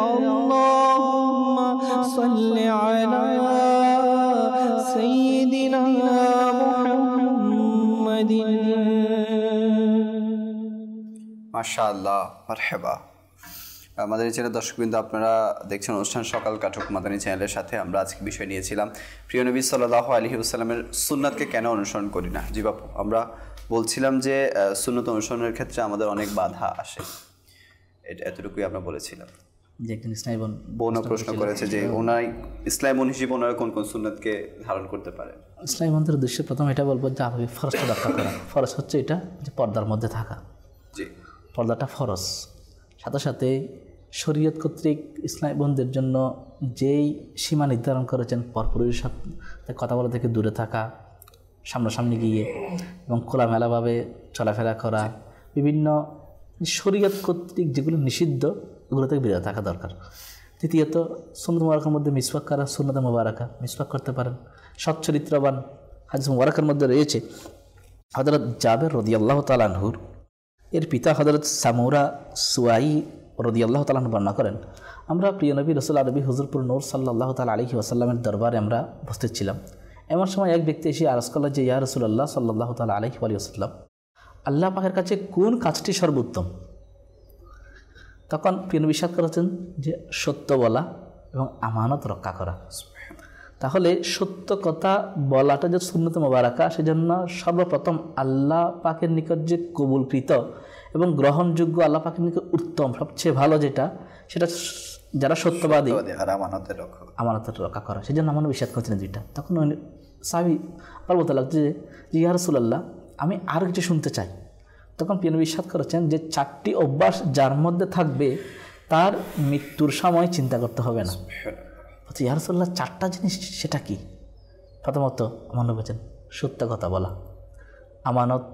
اللهم صل على سيدنا محمد মাশাআল্লাহ মারহাবা। মাদানী চ্যানেল দর্শকবৃন্দ, আপনারা দেখছেন অনুষ্ঠান সকাল কাটক মাদানী চ্যানেলের সাথে। আমরা আজকে বিষয় নিয়েছিলাম প্রিয় নবী সাল্লাল্লাহু আলাইহি ওয়াসাল্লামের সুন্নাতকে কেন অনুসরণ করি না। জি বাপু, আমরা বলছিলাম যে সুন্নত অনুসরণের ক্ষেত্রে আমাদের অনেক বাধা আসে, এতটুকুই আমরা বলেছিলাম। যে একজন ইসলামী বোনও প্রশ্ন করেছে যে ওনার ইসলামী বোন হিসেবে ওনারা কোন কোন সুন্নাতকে ধারণ করতে পারে। ইসলামী বোনদের উদ্দেশ্যে প্রথম এটা বলবো যে আপনি ফরজটা রক্ষা করা। ফরজ হচ্ছে এটা যে পর্দার মধ্যে থাকা, জি পর্দাটা ফরজ। সাথে সাথে শরীয়ত কর্তৃক ইসলামী বোনদের জন্য যেই সীমা নির্ধারণ করেছেন পরপুরুষের সাথে কথা বলা থেকে দূরে থাকা, সামনাসামনি গিয়ে এবং খোলামেলাভাবে চলাফেরা করা, বিভিন্ন শরীয়ত কর্তৃক যেগুলো নিষিদ্ধ ওগুলো থেকে বিরত থাকা দরকার। তৃতীয়ত সুন্নত মুবারাকার মধ্যে মিসওয়াক করা, সুন্নতে মুবারাকা মিসওয়াক করতে পারেন। সচ্চরিত্রবান হাদিস মুবারাকার মধ্যে রয়েছে হযরত জাবের রাদিয়াল্লাহু তাআলা আনহুর এর পিতা হযরত সামুরা সুয়াই রাদিয়াল্লাহু তাআলা আনহু বর্ণনা করেন, আমরা প্রিয় নবী রাসূল আরবি হুজুরপুর নূর সাল্লাল্লাহু তাআলা আলাইহি ওয়াসাল্লামের দরবারে আমরা উপস্থিত ছিলাম। এমন সময় এক ব্যক্তি এসে আরজ করল যে ইয়া রাসূলুল্লাহ সাল্লাল্লাহু তাআলা আলাইহি ওয়াসাল্লাম, আল্লাহ পাকের কাছে কোন কাজটি সর্বোত্তম? তখন প্রিয় নবী ইরশাদ করেছেন যে সত্য বলা এবং আমানত রক্ষা করা। তাহলে সত্য কথা বলাটা যে সুন্নতে মুবারাকা, সেজন্য সর্বপ্রথম আল্লাহ পাকের নিকট যে কবুলকৃত এবং গ্রহণযোগ্য, আল্লাহ পাকের নিকট উত্তম সবচেয়ে ভালো যেটা, সেটা যারা সত্যবাদী আর আমানতের রক্ষা করা। সেই জন্য আমার বিশ্বাস করছেন দুইটা। তখন সাহাবী আবার বলতে লাগছে যে ইয়া রাসূলুল্লাহ, আমি আর কিছু শুনতে চাই। তখন প্রিয় নবী ইরশাদ করেছেন যে 4টি অভ্যাস যার মধ্যে থাকবে তার মৃত্যুর সময় চিন্তা করতে হবে না। ইয়া রাসূলুল্লাহ 4টা জিনিস, সেটা কি? প্রথমত মনে বলছেন সত্য কথা বলা, আমানত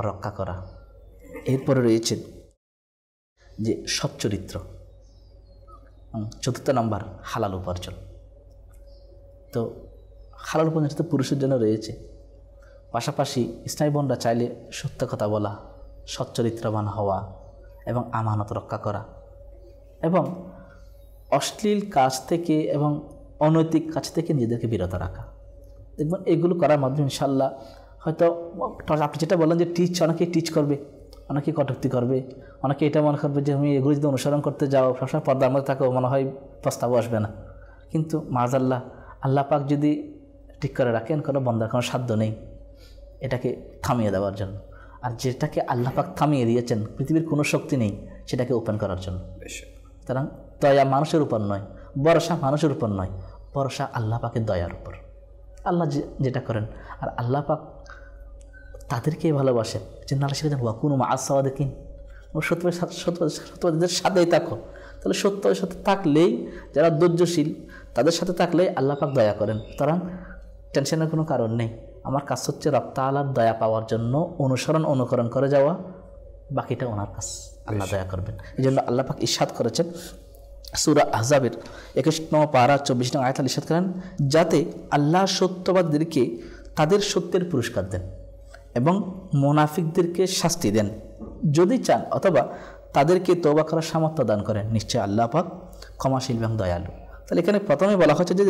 রক্ষা করা, এরপরে রয়েছে যে সচ্চরিত্র, চতুর্থ নাম্বার হালাল উপার্জন। তো হালাল উপার্জন তো পুরুষের জন্য রয়েছে, পাশাপাশি ইসলামী বোনরা চাইলে সত্য কথা বলা, সচ্চরিত্রবান হওয়া এবং আমানত রক্ষা করা এবং অশ্লীল কাজ থেকে এবং অনৈতিক কাজ থেকে নিজেদেরকে বিরত রাখা। দেখবেন এগুলো করার মাধ্যমে ইনশাল্লাহ হয়তো আপনি যেটা বললেন যে অনেকে টিচ করবে, অনেকে কটূক্তি করবে, অনেকে এটা মনে করবে যে আমি এগুলো যদি অনুসরণ করতে যাও, সবসময় পর্দার মধ্যে থাকো, মনে হয় প্রস্তাবও আসবে না। কিন্তু মাআযাল্লাহ আল্লাহ পাক যদি ঠিক করে রাখেন, কোনো বন্দার কোনো সাধ্য নেই এটাকে থামিয়ে দেওয়ার জন্য। আর যেটাকে আল্লাহ পাক থামিয়ে দিয়েছেন, পৃথিবীর কোনো শক্তি নেই সেটাকে ওপেন করার জন্য। সুতরাং দয়া মানুষের উপর নয়, ভরসা মানুষের উপর নয়, ভরসা আল্লাহ পাকের দয়ার উপর। আল্লাহ যেটা করেন, আর আল্লাহ পাক তাদেরকে ভালোবাসেন যে আল্লাহ সেটা ওয়াকুনু মা'আস সাদিকিন, সত্যবাদীদের সাথেই থাকো। তাহলে সত্যের সাথে থাকলেই, যারা ধৈর্যশীল তাদের সাথে থাকলেই আল্লাহ পাক দয়া করেন। সুতরাং টেনশনের কোনো কারণ নেই। আমার কাজ হচ্ছে রব তাআলার দয়া পাওয়ার জন্য অনুকরণ করে যাওয়া, বাকিটা ওনার কাজ, আল্লাহ দয়া করবেন। এই জন্য আল্লাহ পাক ইরশাদ করেছেন সূরা আহজাবের 21 পারা 24 আয়াতে ইরশাদ করেন, যাতে আল্লাহ সত্যবাদীদেরকে তাদের সত্যের পুরস্কার দেন এবং মুনাফিকদেরকে শাস্তি দেন যদি চান, অথবা তাদেরকে তওবা করার সামর্থ্য দান করেন। নিশ্চয় আল্লাহ পাক ক্ষমাশীল এবং দয়ালু। তাহলে এখানে প্রথমে বলা হচ্ছে যে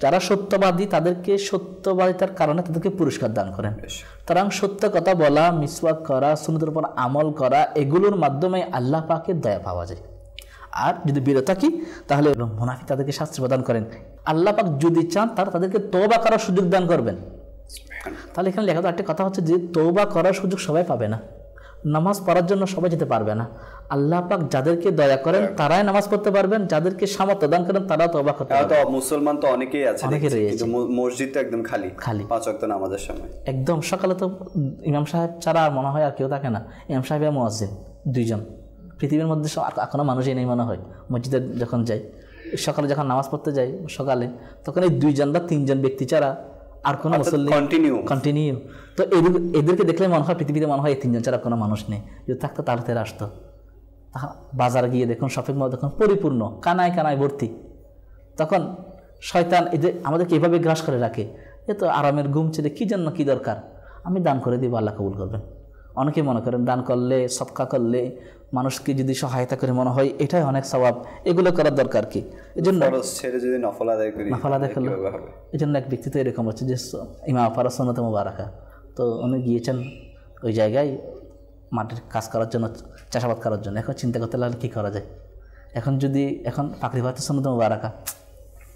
যারা সত্যবাদী তাদেরকে সত্যবাদিতার কারণে তাদেরকে পুরস্কার দান করেন। সুতরাং সত্য কথা বলা, মিসওয়াক করা, সুন্নতের উপর আমল করা, এগুলোর মাধ্যমে আল্লাহ পাকের দয়া পাওয়া যায়। আর যদি বিরত থাকি তাহলে মুনাফিক তাদেরকে শাস্তি প্রদান করেন। আল্লাহ পাক যদি চান তারা তাদেরকে তওবা করার সুযোগ দান করবেন। তাহলে এখানে লেখা একটা কথা হচ্ছে যে তওবা করার সুযোগ সবাই পাবে না, নামাজ পড়ার জন্য সবাই যেতে পারবে না। আল্লাহ পাক যাদেরকে দয়া করেন তারাই নামাজ পড়তে পারবেন, যাদেরকে সামর্থ্য দান করেন তারা তওবা করতে পারবে। মুসলমান তো অনেকেই আছে, কিন্তু মসজিদটা একদম খালি, 5 ওয়াক্ত নামাজের সময় একদম সকালে তো ইমাম সাহেব ছাড়া আর মনে হয় আর কেউ থাকে না। ইমাম সাহেব আর মুয়াজ্জিন 2 জন, পৃথিবীর মধ্যে এখনো মানুষই নেই মনে হয়। মসজিদে যখন যাই, সকালে যখন নামাজ পড়তে যাই সকালে, তখন এই 2 জন বা 3 জন ব্যক্তি ছাড়া আর কোনো মুসল্লি কন্টিনিউ। তো এদেরকে দেখলে মনে হয় পৃথিবীতে মনে হয় এই 3 জন ছাড়া কোনো মানুষ নেই। যদি থাকতো তাড়াতাড়ি আসতো। বাজার গিয়ে দেখুন, শপিং মল দেখুন পরিপূর্ণ, কানায় কানায় ভর্তি। তখন শয়তান এদের আমাদেরকে এভাবে গ্রাস করে রাখে, এ তো আরামের ঘুম ছেড়ে কী জন্য, কী দরকার, আমি দান করে দিব, আল্লাহ কবুল করবেন। অনেকে মনে করেন দান করলে, সদকা করলে, মানুষকে যদি সহায়তা করে মনে হয় এটাই অনেক সওয়াব, এগুলো করার দরকার কি? এই জন্য নফল আদায় করলে এই জন্য এক ব্যক্তি তো এরকম হচ্ছে যে ইমাম ফারাজ সুন্নাত মুবারাকা, তো উনি গিয়েছেন ওই জায়গায় মাটির কাজ করার জন্য, চাষাবাদ করার জন্য। এখন চিন্তা করতে লাগলে কী করা যায়। এখন পাকড়ি ভাতে সুন্নাত মুবারাকা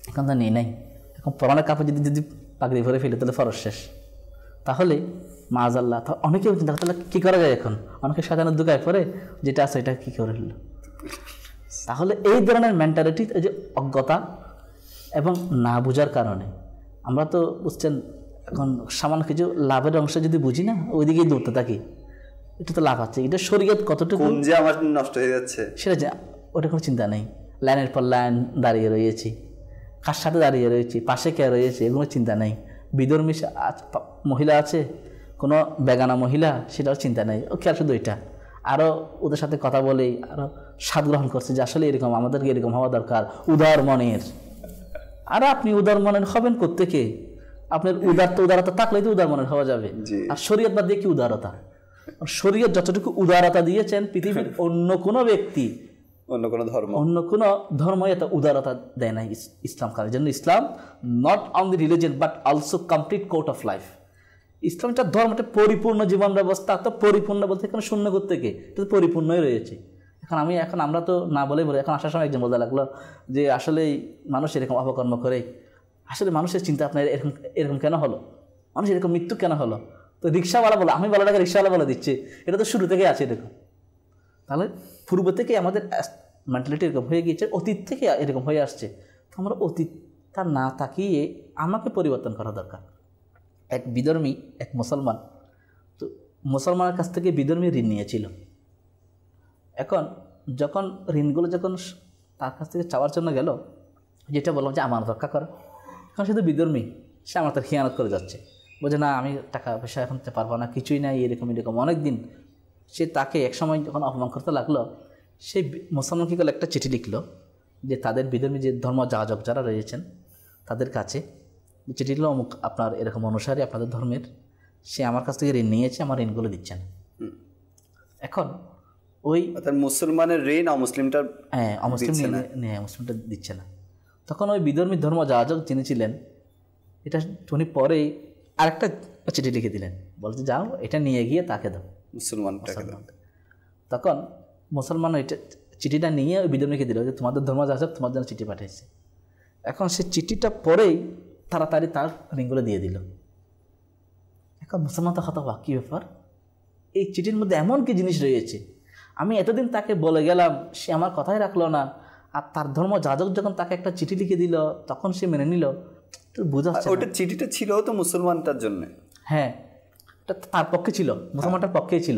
এখন তো নেই নাই, এখন পরনের কাপড় যদি পাকড়ি ভরে ফেলে তাহলে ফরজ শেষ। তাহলে মাআযাল্লাহ অনেকেও চিন্তা করতে কী করা যায়। এখন অনেকে সাজানোর দুগায় পরে যেটা আছে এটা কী করে ফেলল। তাহলে এই ধরনের মেন্টালিটি, এই যে অজ্ঞতা এবং না বোঝার কারণে আমরা তো বুঝছেন এখন সামান্য কিছু লাভের অংশ যদি বুঝি না, ওইদিকেই দৌড়তে থাকি। এটা তো লাভ আছে, এটা শরীয়ত কতটুকু যে আমার নষ্ট হয়ে যাচ্ছে সেটা যে ওটা কোনো চিন্তা নেই। লাইনের পর লাইন দাঁড়িয়ে রয়েছি, কার সাথে দাঁড়িয়ে রয়েছি, পাশে কে রয়েছে, এগুলো চিন্তা নেই। বিধর্মী মহিলা আছে, কোনো বেগানা মহিলা, সেটাও চিন্তা নেই। ও খেয়াল শুধু এটা, আরও ওদের সাথে কথা বলেই আরও স্বাদ গ্রহণ করছে যে আসলে এরকম আমাদেরকে এরকম হওয়া দরকার, উদার মনের। আর আপনি উদার মনের হবেন কোত্থেকে? আপনার উদারতা থাকলেই তো উদার মনের হওয়া যাবে। আর শরীয়ত বাদ দিয়ে কি উদারতা? শরীয়ত যতটুকু উদারতা দিয়েছেন পৃথিবীর অন্য কোনো ব্যক্তি, অন্য কোনো ধর্ম এত উদারতা দেয় না ইসলাম। কারণ জন্য Islam not only religion but also complete code of life. ইসলামটা ধর্ম, একটা পরিপূর্ণ জীবন ব্যবস্থা। তো পরিপূর্ণ বলতে এখানে শূন্য করতে থেকে এটা তো পরিপূর্ণই রয়েছে। এখন আমরা তো না বলে এখন আসার সময় একজন বলতে লাগলো যে আসলেই মানুষ এরকম অপকর্ম করে, আসলে মানুষের চিন্তা আপনার এরকম কেন হলো, মানুষ এরকম মৃত্যু কেন হলো? তো রিক্সাওয়ালা বলে, আমি বলাটাকে রিক্সাওয়ালা বলে দিচ্ছে, এটা তো শুরু থেকেই আছে এরকম। তাহলে পূর্ব থেকে আমাদের মেন্টালিটি এরকম হয়ে গিয়েছে, অতীত থেকে এরকম হয়ে আসছে। তো আমরা অতীতটা না তাকিয়ে আমাকে পরিবর্তন করা দরকার। এক বিধর্মী, এক মুসলমান, তো মুসলমানের কাছ থেকে বিধর্মী ঋণ নিয়েছিল। এখন যখন ঋণগুলো যখন তার কাছ থেকে চাওয়ার জন্য গেল, যেটা বললাম যে আমার রক্ষা করে, এখন শুধু বিধর্মী, সে আমার তার খেয়ানত করে যাচ্ছে, বলছে না আমি টাকা পয়সা এখন দিতে পারবো না, কিছুই নাই, এরকম অনেক দিন। সে তাকে একসময় যখন অপমান করতে লাগলো, সেই মুসলমান কী করলো, একটা চিঠি লিখলো যে তাদের বিধর্মী যে ধর্ম যাজক যারা রয়েছেন তাদের কাছে, চিঠি লিখলো অমুক আপনার এরকম অনুসারী আপনাদের ধর্মের, সে আমার কাছ থেকে ঋণ নিয়েছে, আমার ঋণগুলো দিচ্ছেন। এখন ওই মুসলমানের ঋণ অমুসলিমটা, হ্যাঁ মুসলিমটা দিচ্ছে না। তখন ওই বিধর্মী ধর্ম যাজক যিনি ছিলেন, এটা উনি পরেই আরেকটা চিঠি লিখে দিলেন, বলছে যাও এটা নিয়ে গিয়ে তাকে দাও, মুসলমানটাকে দাও। তখন মুসলমান ওইটা চিঠিটা নিয়ে ওই বিধর্মীকে দিল যে তোমাদের ধর্ম যাজক তোমার জন্য চিঠি পাঠিয়েছে। এখন সে চিঠিটা পরেই তাড়াতাড়ি তার ঋণগুলো দিয়ে দিল। এখন মুসলমান তো হতবাক, কী ব্যাপার, এই চিঠির মধ্যে এমন কি জিনিস রয়েছে, আমি এতদিন তাকে বলে গেলাম, সে আমার কথাই রাখলো না, আর তার ধর্ম যাজক যখন তাকে একটা চিঠি লিখে দিল তখন সে মেনে নিল, তো বোঝা যাচ্ছে ওটা চিঠিটা ছিল তো মুসলমানটার জন্য, হ্যাঁ এটা তার পক্ষে ছিল, মুসলমানটার পক্ষেই ছিল।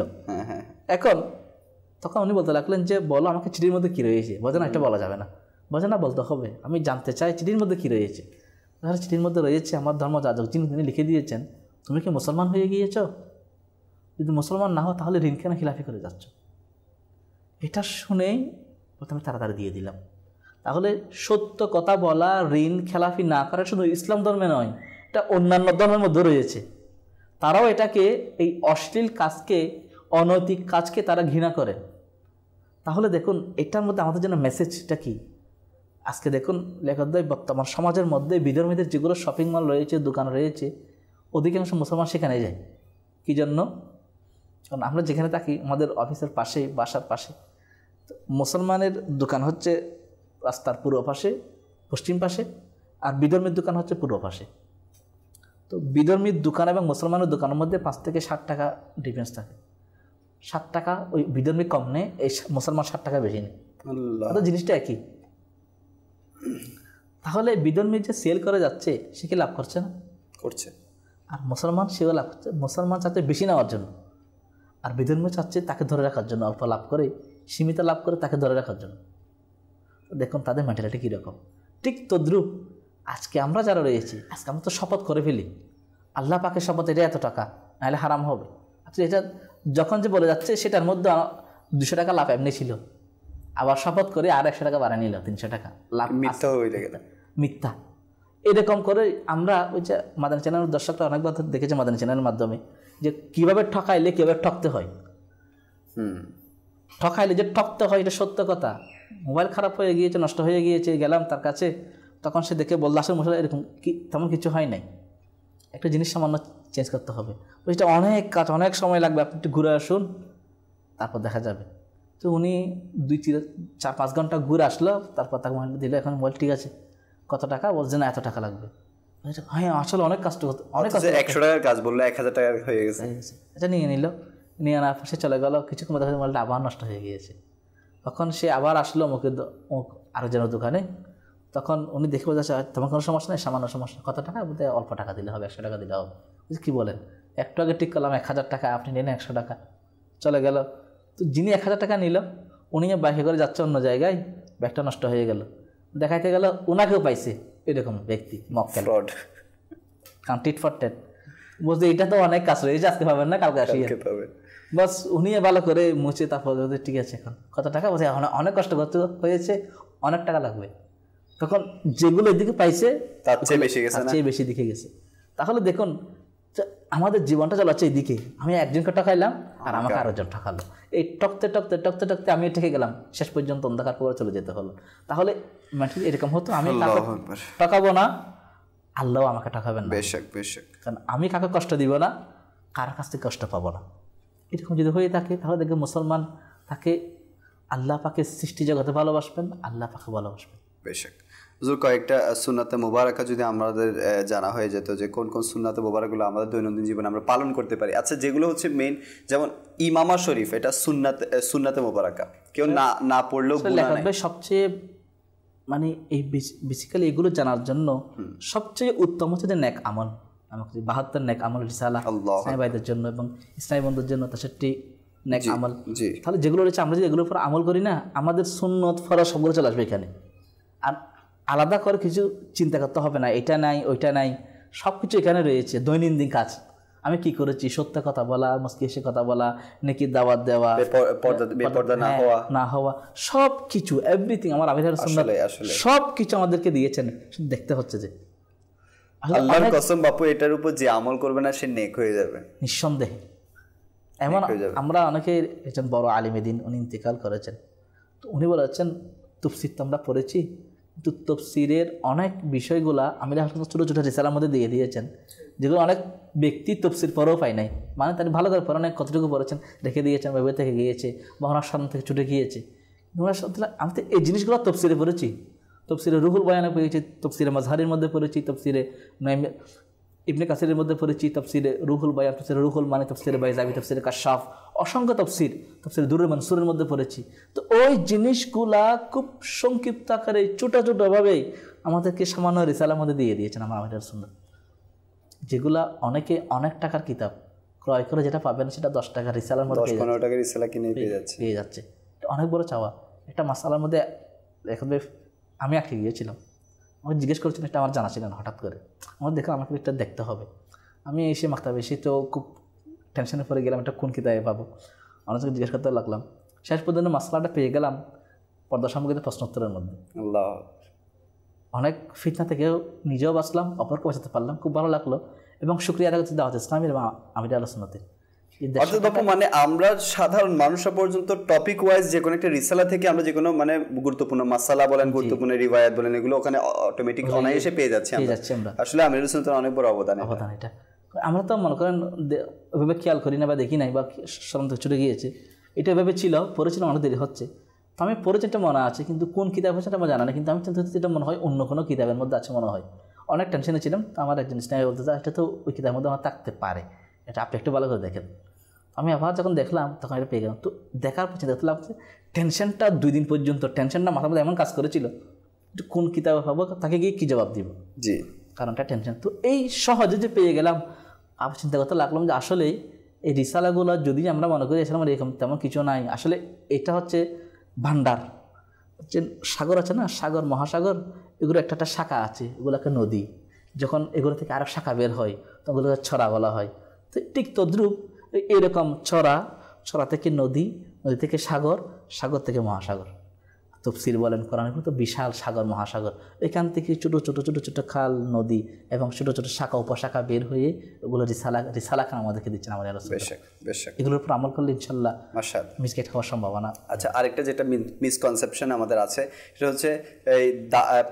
হ্যাঁ। এখন তখন উনি বলতে লাগলেন যে বলো আমাকে চিঠির মধ্যে কী রয়েছে, বলছে না এটা বলা যাবে না, বলছে না বলতে হবে, আমি জানতে চাই চিঠির মধ্যে কী রয়েছে। তাহলে চিঠির মধ্যে রয়েছে আমার ধর্ম যাজক যিনি তিনি লিখে দিয়েছেন তুমি কি মুসলমান হয়ে গিয়েছ, যদি মুসলমান না হও তাহলে ঋণ কেন খিলাফি করে যাচ্ছ। এটা শুনেই প্রথমে তাড়াতাড়ি দিয়ে দিলাম। তাহলে সত্য কথা বলা, ঋণ খেলাফি না করা শুধু ইসলাম ধর্মে নয়, এটা অন্যান্য ধর্মের মধ্যে রয়েছে। তারাও এটাকে, এই অশ্লীল কাজকে, অনৈতিক কাজকে তারা ঘৃণা করে। তাহলে দেখুন এটার মধ্যে আমাদের জন্য মেসেজটা কি। আজকে দেখুন লেখকদ্বয় বর্তমান সমাজের মধ্যে বিধর্মীদের যেগুলো শপিং মল রয়েছে, দোকান রয়েছে, অধিকাংশ মুসলমান সেখানে যায়। কী জন্য? কারণ আমরা যেখানে থাকি আমাদের অফিসের পাশে, বাসার পাশে মুসলমানের দোকান হচ্ছে রাস্তার পূর্ব পাশে, পশ্চিম পাশে, আর বিধর্মীর দোকান হচ্ছে পূর্ব পাশে। তো বিধর্মীর দোকান এবং মুসলমানের দোকানের মধ্যে 5 থেকে 60 টাকা ডিফারেন্স থাকে। 60 টাকা ওই বিধর্মী কম নেয়, এই মুসলমান 60 টাকা বেশি নেয়, তো জিনিসটা একই। তাহলে বিধর্মী যে সেল করে যাচ্ছে সে কি লাভ করছে না? করছে। আর মুসলমান সেও লাভ করছে। মুসলমান চাচ্ছে বেশি নেওয়ার জন্য, আর বিধর্মী চাচ্ছে তাকে ধরে রাখার জন্য, অল্প লাভ করে, সীমিত লাভ করে তাকে ধরে রাখার জন্য। দেখুন তাদের মেন্টালিটি কীরকম। ঠিক তদ্রূপ আজকে আমরা যারা রয়েছি, আজকে আমরা তো শপথ করে ফেলি, আল্লাহ পাকের শপথ এটা এত টাকা নাহলে হারাম হবে। আচ্ছা এটা যখন যে বলে যাচ্ছে সেটার মধ্যে 200 টাকা লাভ এমনি ছিল, আবার শপথ করে আর 100 টাকা বাড়ায় নিল, 300 টাকা লাভ। মিথ্যা হয়ে গেল, মিথ্যা। এরকম করে আমরা ওই যে মাদানী চ্যানেলের দর্শকরা অনেকবার দেখেছে মাদানী চ্যানেলের মাধ্যমে যে কীভাবে ঠকাইলে কীভাবে ঠকতে হয়। ঠকাইলে যে ঠকতে হয় এটা সত্য কথা। মোবাইল খারাপ হয়ে গিয়েছে, নষ্ট হয়ে গিয়েছে, গেলাম তার কাছে, তখন সে দেখে বলল আসলে মশলা এরকম তেমন কিছু হয় নাই, একটা জিনিস সামান্য চেঞ্জ করতে হবে, ওইটা অনেক কাজ, অনেক সময় লাগবে, আপনি একটু ঘুরে আসুন তারপর দেখা যাবে। তো উনি 2-4-5 ঘন্টা ঘুরে আসলো, তারপর তাকে মোবাইল দিল, এখন মোবাইল ঠিক আছে, কত টাকা? বলছে না এত টাকা লাগবে। হ্যাঁ আসলে অনেক কষ্ট করতে, অনেক 100 টাকার কাজ বললো 1000 টাকা হয়ে গেছে। এটা নিয়ে নিল, নিয়ে আনার পর সে চলে গেল, কিছুক্ষণ দেখা যায় মোবাইলটা আবার নষ্ট হয়ে গিয়েছে। তখন সে আবার আসলো আরও যেন দোকানে, তখন উনি দেখে বোঝাচ্ছে তোমার কোনো সমস্যা নেই, সামান্য সমস্যা, কত টাকা? বলতে অল্প টাকা দিলে হবে, 100 টাকা দিলে হবে। কী বলেন, একটু আগে ঠিক করলাম 1000 টাকা, আপনি নিলেন 100 টাকা, চলে গেল। তো যিনি 1000 টাকা নিল উনি বাইকে করে যাচ্ছে অন্য জায়গায়, ব্যাগটা নষ্ট হয়ে গেল, দেখাইতে গেল ওনাকেও পাইছে এরকম ব্যক্তি, মক্কেল, কারণ টিট ফর টেট। বলছে এটা তো অনেক কাজ রয়েছে, আজকে পাবেন না, কালকে আসি। বাস উনি ভালো করে মুছে তারপর ঠিক আছে এখন কত টাকা? বলছে অনেক কষ্ট করতে হয়েছে, অনেক টাকা লাগবে। তখন যেগুলো এদিকে পাইছে তার চেয়ে বেশি দিকে গেছে। তাহলে দেখুন আমাদের জীবনটা চলাচ্ছে এইদিকে, আমি একজনকে ঠকাইলাম আর আমাকে আরেকজন ঠকালো, এই টকতে টকতে টকতে টকতে আমি ঠকে গেলাম, শেষ পর্যন্ত অন্ধকার করে চলে যেতে হলো। তাহলে এরকম হতো, আমি ঠকাবো না, আল্লাহ আমাকে ঠকাবেন না, কারণ আমি কাকে কষ্ট দিব না, কার কাছ থেকে কষ্ট পাবো না। এরকম যদি হয়ে থাকে তাহলে দেখবে মুসলমান তাকে আল্লাহ পাকে সৃষ্টি জগতে ভালোবাসবেন, আল্লাহ পাকে ভালোবাসবেন। বেশক হুজুর, কয়েকটা সুন্নাতে মুবারাকা যদি আমাদের জানা হয়ে যেত যে কোন কোন সুন্নাতে মুবারাকগুলো আমাদের দৈনন্দিন জীবনে আমরা পালন করতে পারি। আচ্ছা, যেগুলো হচ্ছে মেইন, যেমন ইমামা শরীফ, এটা সুন্নাতে মুবারাকা, কেউ না পড়লেও গুনাহ নাই। সবচেয়ে মানে এই বেসিক্যালি এগুলো জানার জন্য সবচেয়ে উত্তম হচ্ছে যে নেক আমল, আমাকে 72 নেক আমল রিসালা ইসলামী ভাইদের জন্য এবং ইসলামী বন্ধুদের জন্য 63 নেক আমল। জি। তাহলে যেগুলো রয়েছে আমরা যদি এগুলোর উপর আমল করি না, আমাদের সুন্নত ফরজ সবগুলো চলে আসবে এখানে। আর আলাদা করে কিছু চিন্তা করতে হবে না, এটা নাই ওইটা নাই, সব কিছু এখানে রয়েছে। দৈনন্দিন কাজ আমি কি করেছি, সত্য কথা বলা, মস্কি এসে কথা বলা, নাকি দাওয়াত দেওয়া, বেপরদা না হওয়া, সব কিছু এভরিথিং আমার আবির সুন্নাত সব কিছু আমাদেরকে দিয়েছেন। দেখতে হচ্ছে যে আল্লাহর কসম বাপু, এটার উপর যে আমল করবে না সে নেক হয়ে যাবে নিঃসন্দেহে। এমন আমরা অনেকে, একজন বড় আলিমে দিন উনি ইন্তেকাল করেছেন, তো উনি বলেছেন তফসির তো আমরা পড়েছি, কিন্তু তফসিরের অনেক বিষয়গুলা আমির হাসান ছোটো ছোটো রিসালার মধ্যে দিয়ে দিয়েছেন, যেগুলো অনেক ব্যক্তি তফসির পরেও পায় নাই। মানে তারা ভালো করে পড়ে, অনেক কতটুকু পড়েছেন রেখে দিয়েছেন, ভেবে থেকে গিয়েছে বা ওনার সামনে থেকে ছুটে গিয়েছে। আমি তো এই জিনিসগুলো তফসিরে পড়েছি, তফসিরে রুহুল বয়ানে পড়েছি, তফসিরে মাজহারির মধ্যে পড়েছি, তফসিরে ইবনে কাসিরের মধ্যে পড়েছি, তফসিরে রুহুল বয়ান, তফসিরে রুহুল মানে, তফসিরে বাইজাবি, তফসিরে কাশাফ, অসংখ্য তফসির, তফসিরে দুরুল মানসুরের মধ্যে পড়েছি। তো ওই জিনিসগুলা খুব সংক্ষিপ্ত আকারে ছোটো ছোটোভাবেই আমাদেরকে সামান্য রিসালার মধ্যে দিয়ে দিয়েছেন আমার আমির সুন্নাত, যেগুলা অনেকে অনেক টাকার কিতাব ক্রয় করে যেটা পাবেন সেটা 10 টাকা রিসালার মধ্যে 10-15 টাকা রিসালা কিনে পেয়ে যাচ্ছে। এটা অনেক বড় চাওয়া। একটা মাসালার মধ্যে এখন আমি আটকে গিয়েছিলাম, আমাকে জিজ্ঞেস করেছিলেন, এটা আমার জানা ছিল না, হঠাৎ করে আমার দেখলাম আমাকে এটা দেখতে হবে। আমি এসে মাক্তাবে এসে তো খুব টেনশনে পড়ে গেলাম, এটা কোন কিতাবে পাবো, অনেককে জিজ্ঞেস করতে লাগলাম। শেষ পর্যন্ত মাসালাটা পেয়ে গেলাম পর্দা সামগ্রীতে প্রশ্নোত্তরের মধ্যে। আল্লাহ, অনেক ফিতনা থেকেও নিজেও বাঁচলাম, অপরকে বাঁচাতে পারলাম, খুব ভালো লাগলো। এবং শুকরিয়া আদায় করতে দাওয়াত ইসলামের এবং আমির আলোচনাতে। অর্থাৎ বাপু মানে আমরা সাধারণ মানুষরা পর্যন্ত টপিক ওয়াইজ যে কোনো একটা রিসালা থেকে আমরা যে কোনো মানে গুরুত্বপূর্ণ মাসালা বলেন, গুরুত্বপূর্ণ রিওয়ায়াত বলেন, এগুলো ওখানে অটোমেটিক অনায়াসে পেয়ে যাচ্ছি আমরা। আসলে আমির রাসূলের অনেক বড় অবদান এটা। আমরা তো মনে করেন ওইভাবে খেয়াল করি না বা দেখি নাই বা স্মরণ থেকে ছুটে গিয়েছে, এটা এভাবে ছিল, পড়েছিলাম, অনেক দেরি হচ্ছে। তো আমি পড়েছি, এটা মনে আছে, কিন্তু কোন কিতাব হচ্ছে এটা আমার জানা নেই। কিন্তু আমি চিন্তা করছি এটা মনে হয় অন্য কোনো কিতাবের মধ্যে আছে মনে হয়। অনেক টেনশনে ছিলাম, তো আমার একজন স্নেহ বলতে চাই এটা তো ওই কিতাবের মধ্যে আমার থাকতে পারে, এটা আপনি একটু ভালো করে দেখেন। আমি আবার যখন দেখলাম তখন এটা পেয়ে গেলাম। তো দেখার পর চিন্তা করলাম টেনশনটা 2 দিন পর্যন্ত টেনশনটা মাথার মধ্যে এমন কাজ করেছিল, কোন কিতাবে পাবো, তাকে গিয়ে কী জবাব দিব, জি কারণটা টেনশন। তো এই সহজে যে পেয়ে গেলাম, আবার চিন্তা করতে লাগলাম যে আসলে এই রিসালাগুলো যদি আমরা মনে করি আসলে আমার এরকম তেমন কিছু নাই, আসলে এটা হচ্ছে ভান্ডার। যে সাগর আছে না, সাগর মহাসাগর, এগুলো একটা শাখা আছে, এগুলো একটা নদী, যখন এগুলো থেকে আরও শাখা বের হয় তখন ওগুলোকে ছড়া বলা হয়। তো ঠিক তদ্রূপ এরকম ছড়া থেকে নদী, নদী থেকে সাগর, সাগর থেকে মহাসাগর। তফসির বলেন, কোরআনের তো বিশাল সাগর মহাসাগর, এখান থেকে ছোটো ছোটো ছোটো ছোটো খাল নদী এবং ছোটো ছোটো শাখা উপশাখা বের হয়ে ওগুলো রিসালা খান আমাদেরকে দিচ্ছেন আমাদের আলোচনা। এগুলোর উপর আমল করলে ইনশাল্লাহ মিসগেট হওয়ার সম্ভাবনা। আচ্ছা, আরেকটা যেটা মিসকনসেপশন আমাদের আছে সেটা হচ্ছে এই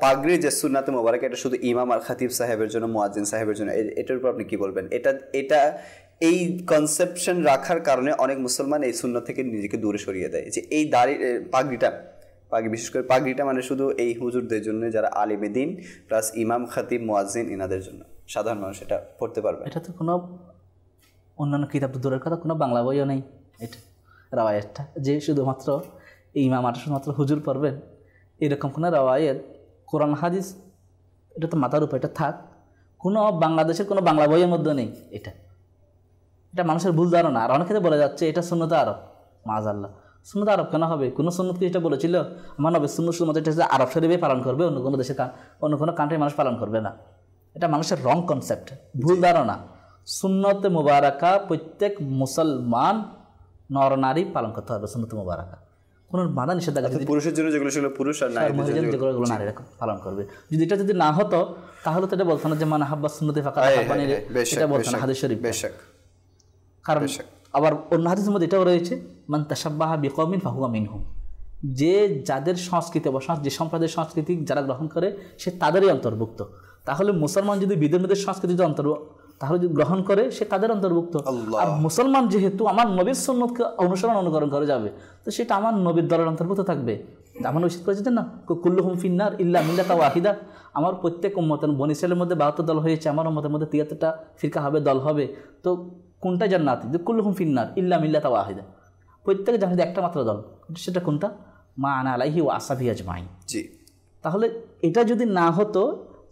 পাগড়ি যে সুন্নাতে মোবারক, এটা শুধু ইমাম আর খাতিব সাহেবের জন্য, মুয়াজ্জিন সাহেবের জন্য, এটার উপর আপনি কি বলবেন? এটা এই কনসেপশন রাখার কারণে অনেক মুসলমান এই সুন্নাত থেকে নিজেকে দূরে সরিয়ে দেয়। যে এই পাগড়ি, বিশেষ করে পাগড়িটা মানে শুধু এই হুজুরদের জন্য, যারা আলিমে দিন প্লাস ইমাম খাতিব মুয়াজ্জিন এনাদের জন্য, সাধারণ মানুষ এটা পড়তে পারবে। এটা তো কোনো অন্যান্য কিতাব তো দূরের কথা, কোনো বাংলা বইও নেই এটা রাওয়ায়াতটা যে শুধুমাত্র ইমাম আর শুধুমাত্র হুজুর পড়বেন, এরকম কোনো রাওয়ায়াত কোরআন হাদিস এটা তো মাথার উপর, এটা থাক, কোনো বাংলাদেশের কোনো বাংলা বইয়ের মধ্যে নেই। এটা মানুষের ভুল ধারণা। আর অনেক ক্ষেত্রে বলে যাচ্ছে এটা সুন্নত আরব, মাআযাল্লাহ। সুন্নত আরব কেন হবে? কোনো সুন্নত কি এটা বলেছিল? আমার নবী সুন্নত শুধুমাত্র এটা হচ্ছে আরব শরীফে পালন করবে, অন্য কোনো দেশের অন্য কোনো কান্ট্রির মানুষ পালন করবে না। এটা মানুষের রং কনসেপ্ট, ভুল ধারণা। সুন্নতে মুবারাকা প্রত্যেক মুসলমান নর নারী পালন করতে হবে। সুন্নতে মুবারাকা কোনো বাধা নিষেধাজ্ঞা, পুরুষের জন্য যেগুলো ছিল পুরুষ আর যেগুলো নারীরা পালন করবে। যদি এটা যদি না হতো তাহলে তো এটা বলতো না যে মানে হাব্বা সুন্নতে ফাঁকা, এটা বলতো না হাদিস শরীফ। কারণ আবার অন্য হাদিসের মধ্যে এটাও রয়েছে, মান তাশাব্বাহা বিকওমিন ফাহুয়া মিনহুম, যে যাদের সংস্কৃতি বা যে সম্প্রদায়ের সংস্কৃতি যারা গ্রহণ করে সে তাদেরই অন্তর্ভুক্ত। তাহলে মুসলমান যদি বিধর্মীদের সংস্কৃতিতে তাহলে যদি গ্রহণ করে সে তাদের অন্তর্ভুক্ত। আর মুসলমান যেহেতু আমার নবীর সুন্নতকে অনুকরণ করে যাবে, তো সেটা আমার নবীর দলের অন্তর্ভুক্ত থাকবে। আমার উচিত করেছেন না, কুল্লুহুম ফিন্নার ইল্লা মিল্লাতা ওয়াহিদা, আমার প্রত্যেক উম্মতের বনী ইসরাঈলের মধ্যে 72 দল হয়েছে, আমার উম্মতের মধ্যে 73টা ফিরকা হবে, দল হবে। তো কোনটা জান্নাতি? কুল্লুহুম ফিন্নার ইল্লা মিল্লাতা ওয়াহিদা, প্রত্যেকে জান্নাতি একটা মাত্র দল, সেটা কোনটা? মা আনা আলাইহি ওয়া আসহাবি আজমাইন। জি, তাহলে এটা যদি না হতো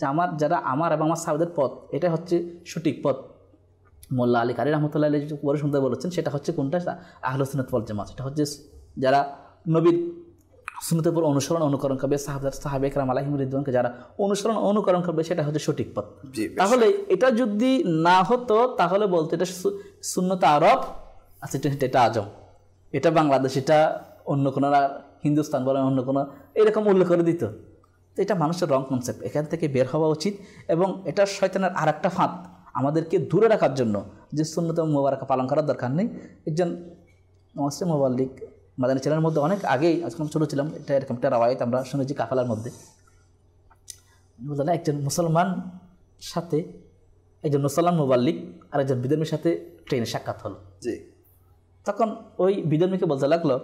যে যারা আমার এবং আমার সাহাবাদের পথ, এটা হচ্ছে সঠিক পথ, মোল্লা আলী কারি রহমতুল্লাহ আলী যে বড় সুন্দর বলেছেন, সেটা হচ্ছে কোনটা? আহলে সুন্নাত ওয়াল জামাত। সেটা হচ্ছে যারা নবীর সুন্নতের উপর অনুসরণ অনুকরণ করবে, সাহাবে একরাম আলাইহিম রিদওয়ানকে যারা অনুসরণ অনুকরণ করবে, সেটা হচ্ছে সঠিক পথ। তাহলে এটা যদি না হতো তাহলে বলতো এটা সুন্নত আরব, আচ্ছা এটা আজম, এটা বাংলাদেশ, এটা অন্য কোনো হিন্দুস্তান বলে অন্য কোনো এরকম উল্লেখ করে দিত। তো এটা মানুষের রং কনসেপ্ট, এখান থেকে বের হওয়া উচিত। এবং এটা শয়তানের আর একটা ফাঁদ আমাদেরকে দূরে রাখার জন্য, যে সুন্নত মুবারাকা পালন করার দরকার নেই। একজন মুসলিম মুবাল্লিগ মাদানী চ্যানেলের মধ্যে অনেক আগেই, আজকে আমি ছোটো ছিলাম, এটা এরকম একটা রাওয়ায়াত আমরা শুনেছি কাফেলার মধ্যে, একজন মুসলমান সাথে একজন মুসলমান মুবাল্লিগ আর একজন বিধর্মীর সাথে ট্রেনে সাক্ষাৎ হলো। জি। তখন ওই বিধর্মীকে বলতে লাগলো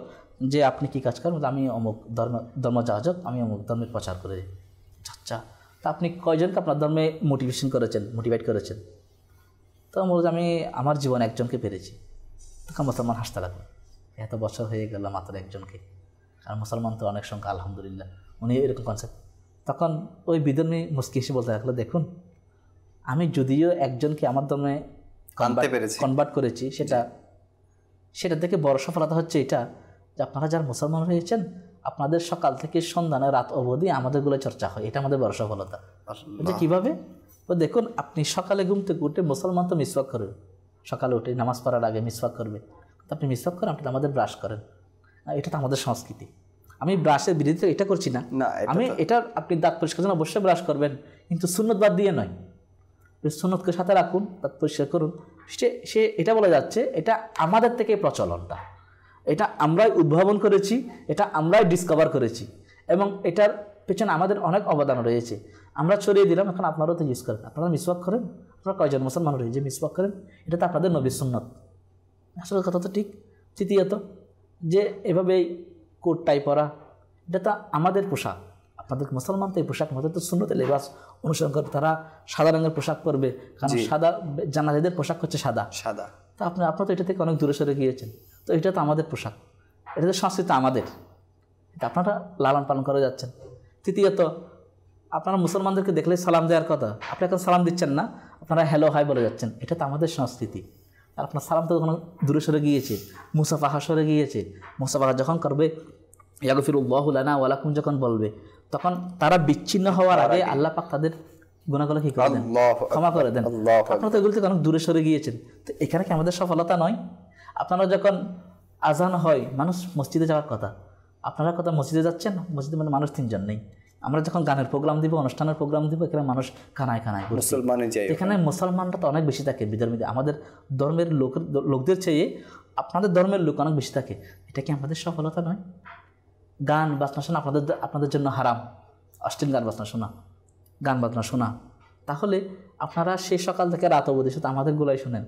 যে আপনি কি কাজ করেন? আমি অমুক ধর্মযাজক, আমি অমুক ধর্মের প্রচার করে। আচ্ছা, তা আপনি কয়জনকে আপনার ধর্মে মোটিভেট করেছেন? তো আমি বলছি আমি আমার জীবনে একজনকে পেরেছি। তখন মুসলমান হাসতে লাগলো, এত বছর হয়ে গেল মাত্র একজনকে, আর মুসলমান তো অনেক সংখ্যা, আলহামদুলিল্লাহ। উনি এরকম কনসেপ্ট। তখন ওই বিধর্মী মুস্কি এসে বলতে লাগলো, দেখুন আমি যদিও একজনকে আমার ধর্মে কনভার্ট করেছি, সেটা থেকে বড় সফলতা হচ্ছে এটা যে আপনারা যারা মুসলমান হয়েছেন, আপনাদের সকাল থেকে সন্ধ্যানে রাত অবধি আমাদেরগুলো চর্চা হয়, এটা আমাদের বড় সফলতা। যে কীভাবে? তো দেখুন, আপনি সকালে ঘুম থেকে উঠে, মুসলমান তো মিসওয়াক করবে, সকালে উঠে নামাজ পড়ার আগে মিসওয়াক করবে। তো আপনি মিসওয়াক করেন, আপনি আমাদের ব্রাশ করেন, এটা তো আমাদের সংস্কৃতি। আমি ব্রাশের বিরোধিতা এটা করছি না, আমি এটা আপনি দাঁত পরিষ্কার জন্য অবশ্যই ব্রাশ করবেন, কিন্তু সুন্নত বাদ দিয়ে নয়, সুন্নতকে সাথে রাখুন, দাঁত পরিষ্কার করুন। সে এটা বলা যাচ্ছে এটা আমাদের থেকে প্রচলনটা, এটা আমরাই উদ্ভাবন করেছি, এটা আমরাই ডিসকভার করেছি, এবং এটার পেছনে আমাদের অনেক অবদান রয়েছে। আমরা ছড়িয়ে দিলাম, এখন আপনারাও তো ইউজ করেন, আপনারা মিসওয়াক করেন, আপনারা কয়জন মুসলমান রয়েছে যে মিসওয়াক করেন, এটা তো আপনাদের নবীর সুন্নত। আসলে কথা তো ঠিক। তৃতীয়ত, যে এভাবেই কোট টাই পরা, এটা তো আমাদের পোশাক, আপনাদের মুসলমান তো এই পোশাক, আমাদের তো সুন্নতে লেবাস অনুসরণ করবে, তারা সাদা রঙের পোশাক পরবে, কারণ সাদা জানাজাদের পোশাক হচ্ছে সাদা। তো আপনারা তো এটা থেকে অনেক দূরে সরে গিয়েছেন। তো এটা তো আমাদের পোশাক, এটা তো সংস্কৃতি আমাদের, এটা আপনারা লালন পালন করে যাচ্ছেন। তৃতীয়ত, আপনারা মুসলমানদেরকে দেখলে সালাম দেওয়ার কথা, আপনি এখন সালাম দিচ্ছেন না, আপনারা হ্যালো হাই বলে যাচ্ছেন, এটা তো আমাদের সংস্কৃতি। আর আপনার সালাম তো কোনো দূরে সরে গিয়েছে, মুসাফাহা সরে গিয়েছে। মুসাফাহা যখন করবে, ইয়াগফিরুল্লাহু লানা ওয়া লাকুম যখন বলবে, তখন তারা বিচ্ছিন্ন হওয়ার আগে আল্লাহ পাক তাদের গুনাহগুলো কি করে দেন? ক্ষমা করে দেন। আপনারা তো এগুলো থেকে অনেক দূরে সরে গিয়েছেন। তো এখানে কি আমাদের সফলতা নয়? আপনারা যখন আজান হয়, মানুষ মসজিদে যাওয়ার কথা, আপনারা কথা মসজিদে যাচ্ছেন, মসজিদে মানে মানুষ 3 জন নেই। আমরা যখন গানের প্রোগ্রাম দিব, অনুষ্ঠানের প্রোগ্রাম দিব, এখানে মানুষ কানায় এখানে মুসলমানরা তো অনেক বেশি থাকে বিধর্মীদের, আমাদের ধর্মের লোকদের চেয়ে আপনাদের ধর্মের লোক অনেক বেশি থাকে। এটা কি আমাদের সফলতা নয়? গান বাজনা শোনা আপনাদের জন্য হারাম, অশ্লীল গান বাজনা শোনা, তাহলে আপনারা সেই সকাল থেকে রাত অবধি শুধু আমাদের গুলাই শোনেন,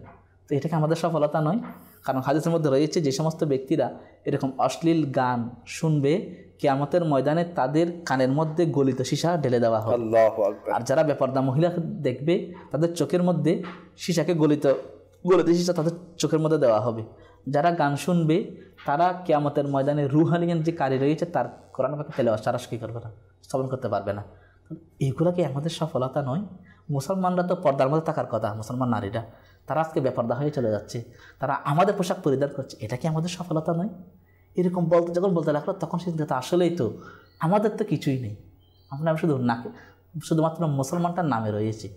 তো এটা কি আমাদের সফলতা নয়? কারণ হাদিসের মধ্যে রয়েছে যে সমস্ত ব্যক্তিরা এরকম অশ্লীল গান শুনবে, কিয়ামতের ময়দানে তাদের কানের মধ্যে গলিত সীসা ঢেলে দেওয়া হবে। আর যারা বেপরদা মহিলা দেখবে, তাদের চোখের মধ্যে সীসাকে গলিত সীসা তাদের চোখের মধ্যে দেওয়া হবে। যারা গান শুনবে, তারা কিয়ামতের ময়দানে রুহানিয়ান যে কারি রয়েছে তার কোরআন পাকে তেলাওয়াত ছাড়া কি করবে না, শ্রবণ করতে পারবে না। এইগুলো কি আমাদের সফলতা নয়? মুসলমানরা তো পর্দার মধ্যে থাকার কথা, মুসলমান নারীরা, তারা আজকে বেপরদা হয়ে চলে যাচ্ছে, তারা আমাদের পোশাক পরিধান করছে, এটা কি আমাদের সফলতা নয়? এরকম যখন বলতে লাগলো, তখন সে আসলেই তো আমাদের তো কিছুই নেই, আমরা শুধুমাত্র মুসলমানটার নামে রয়েছে।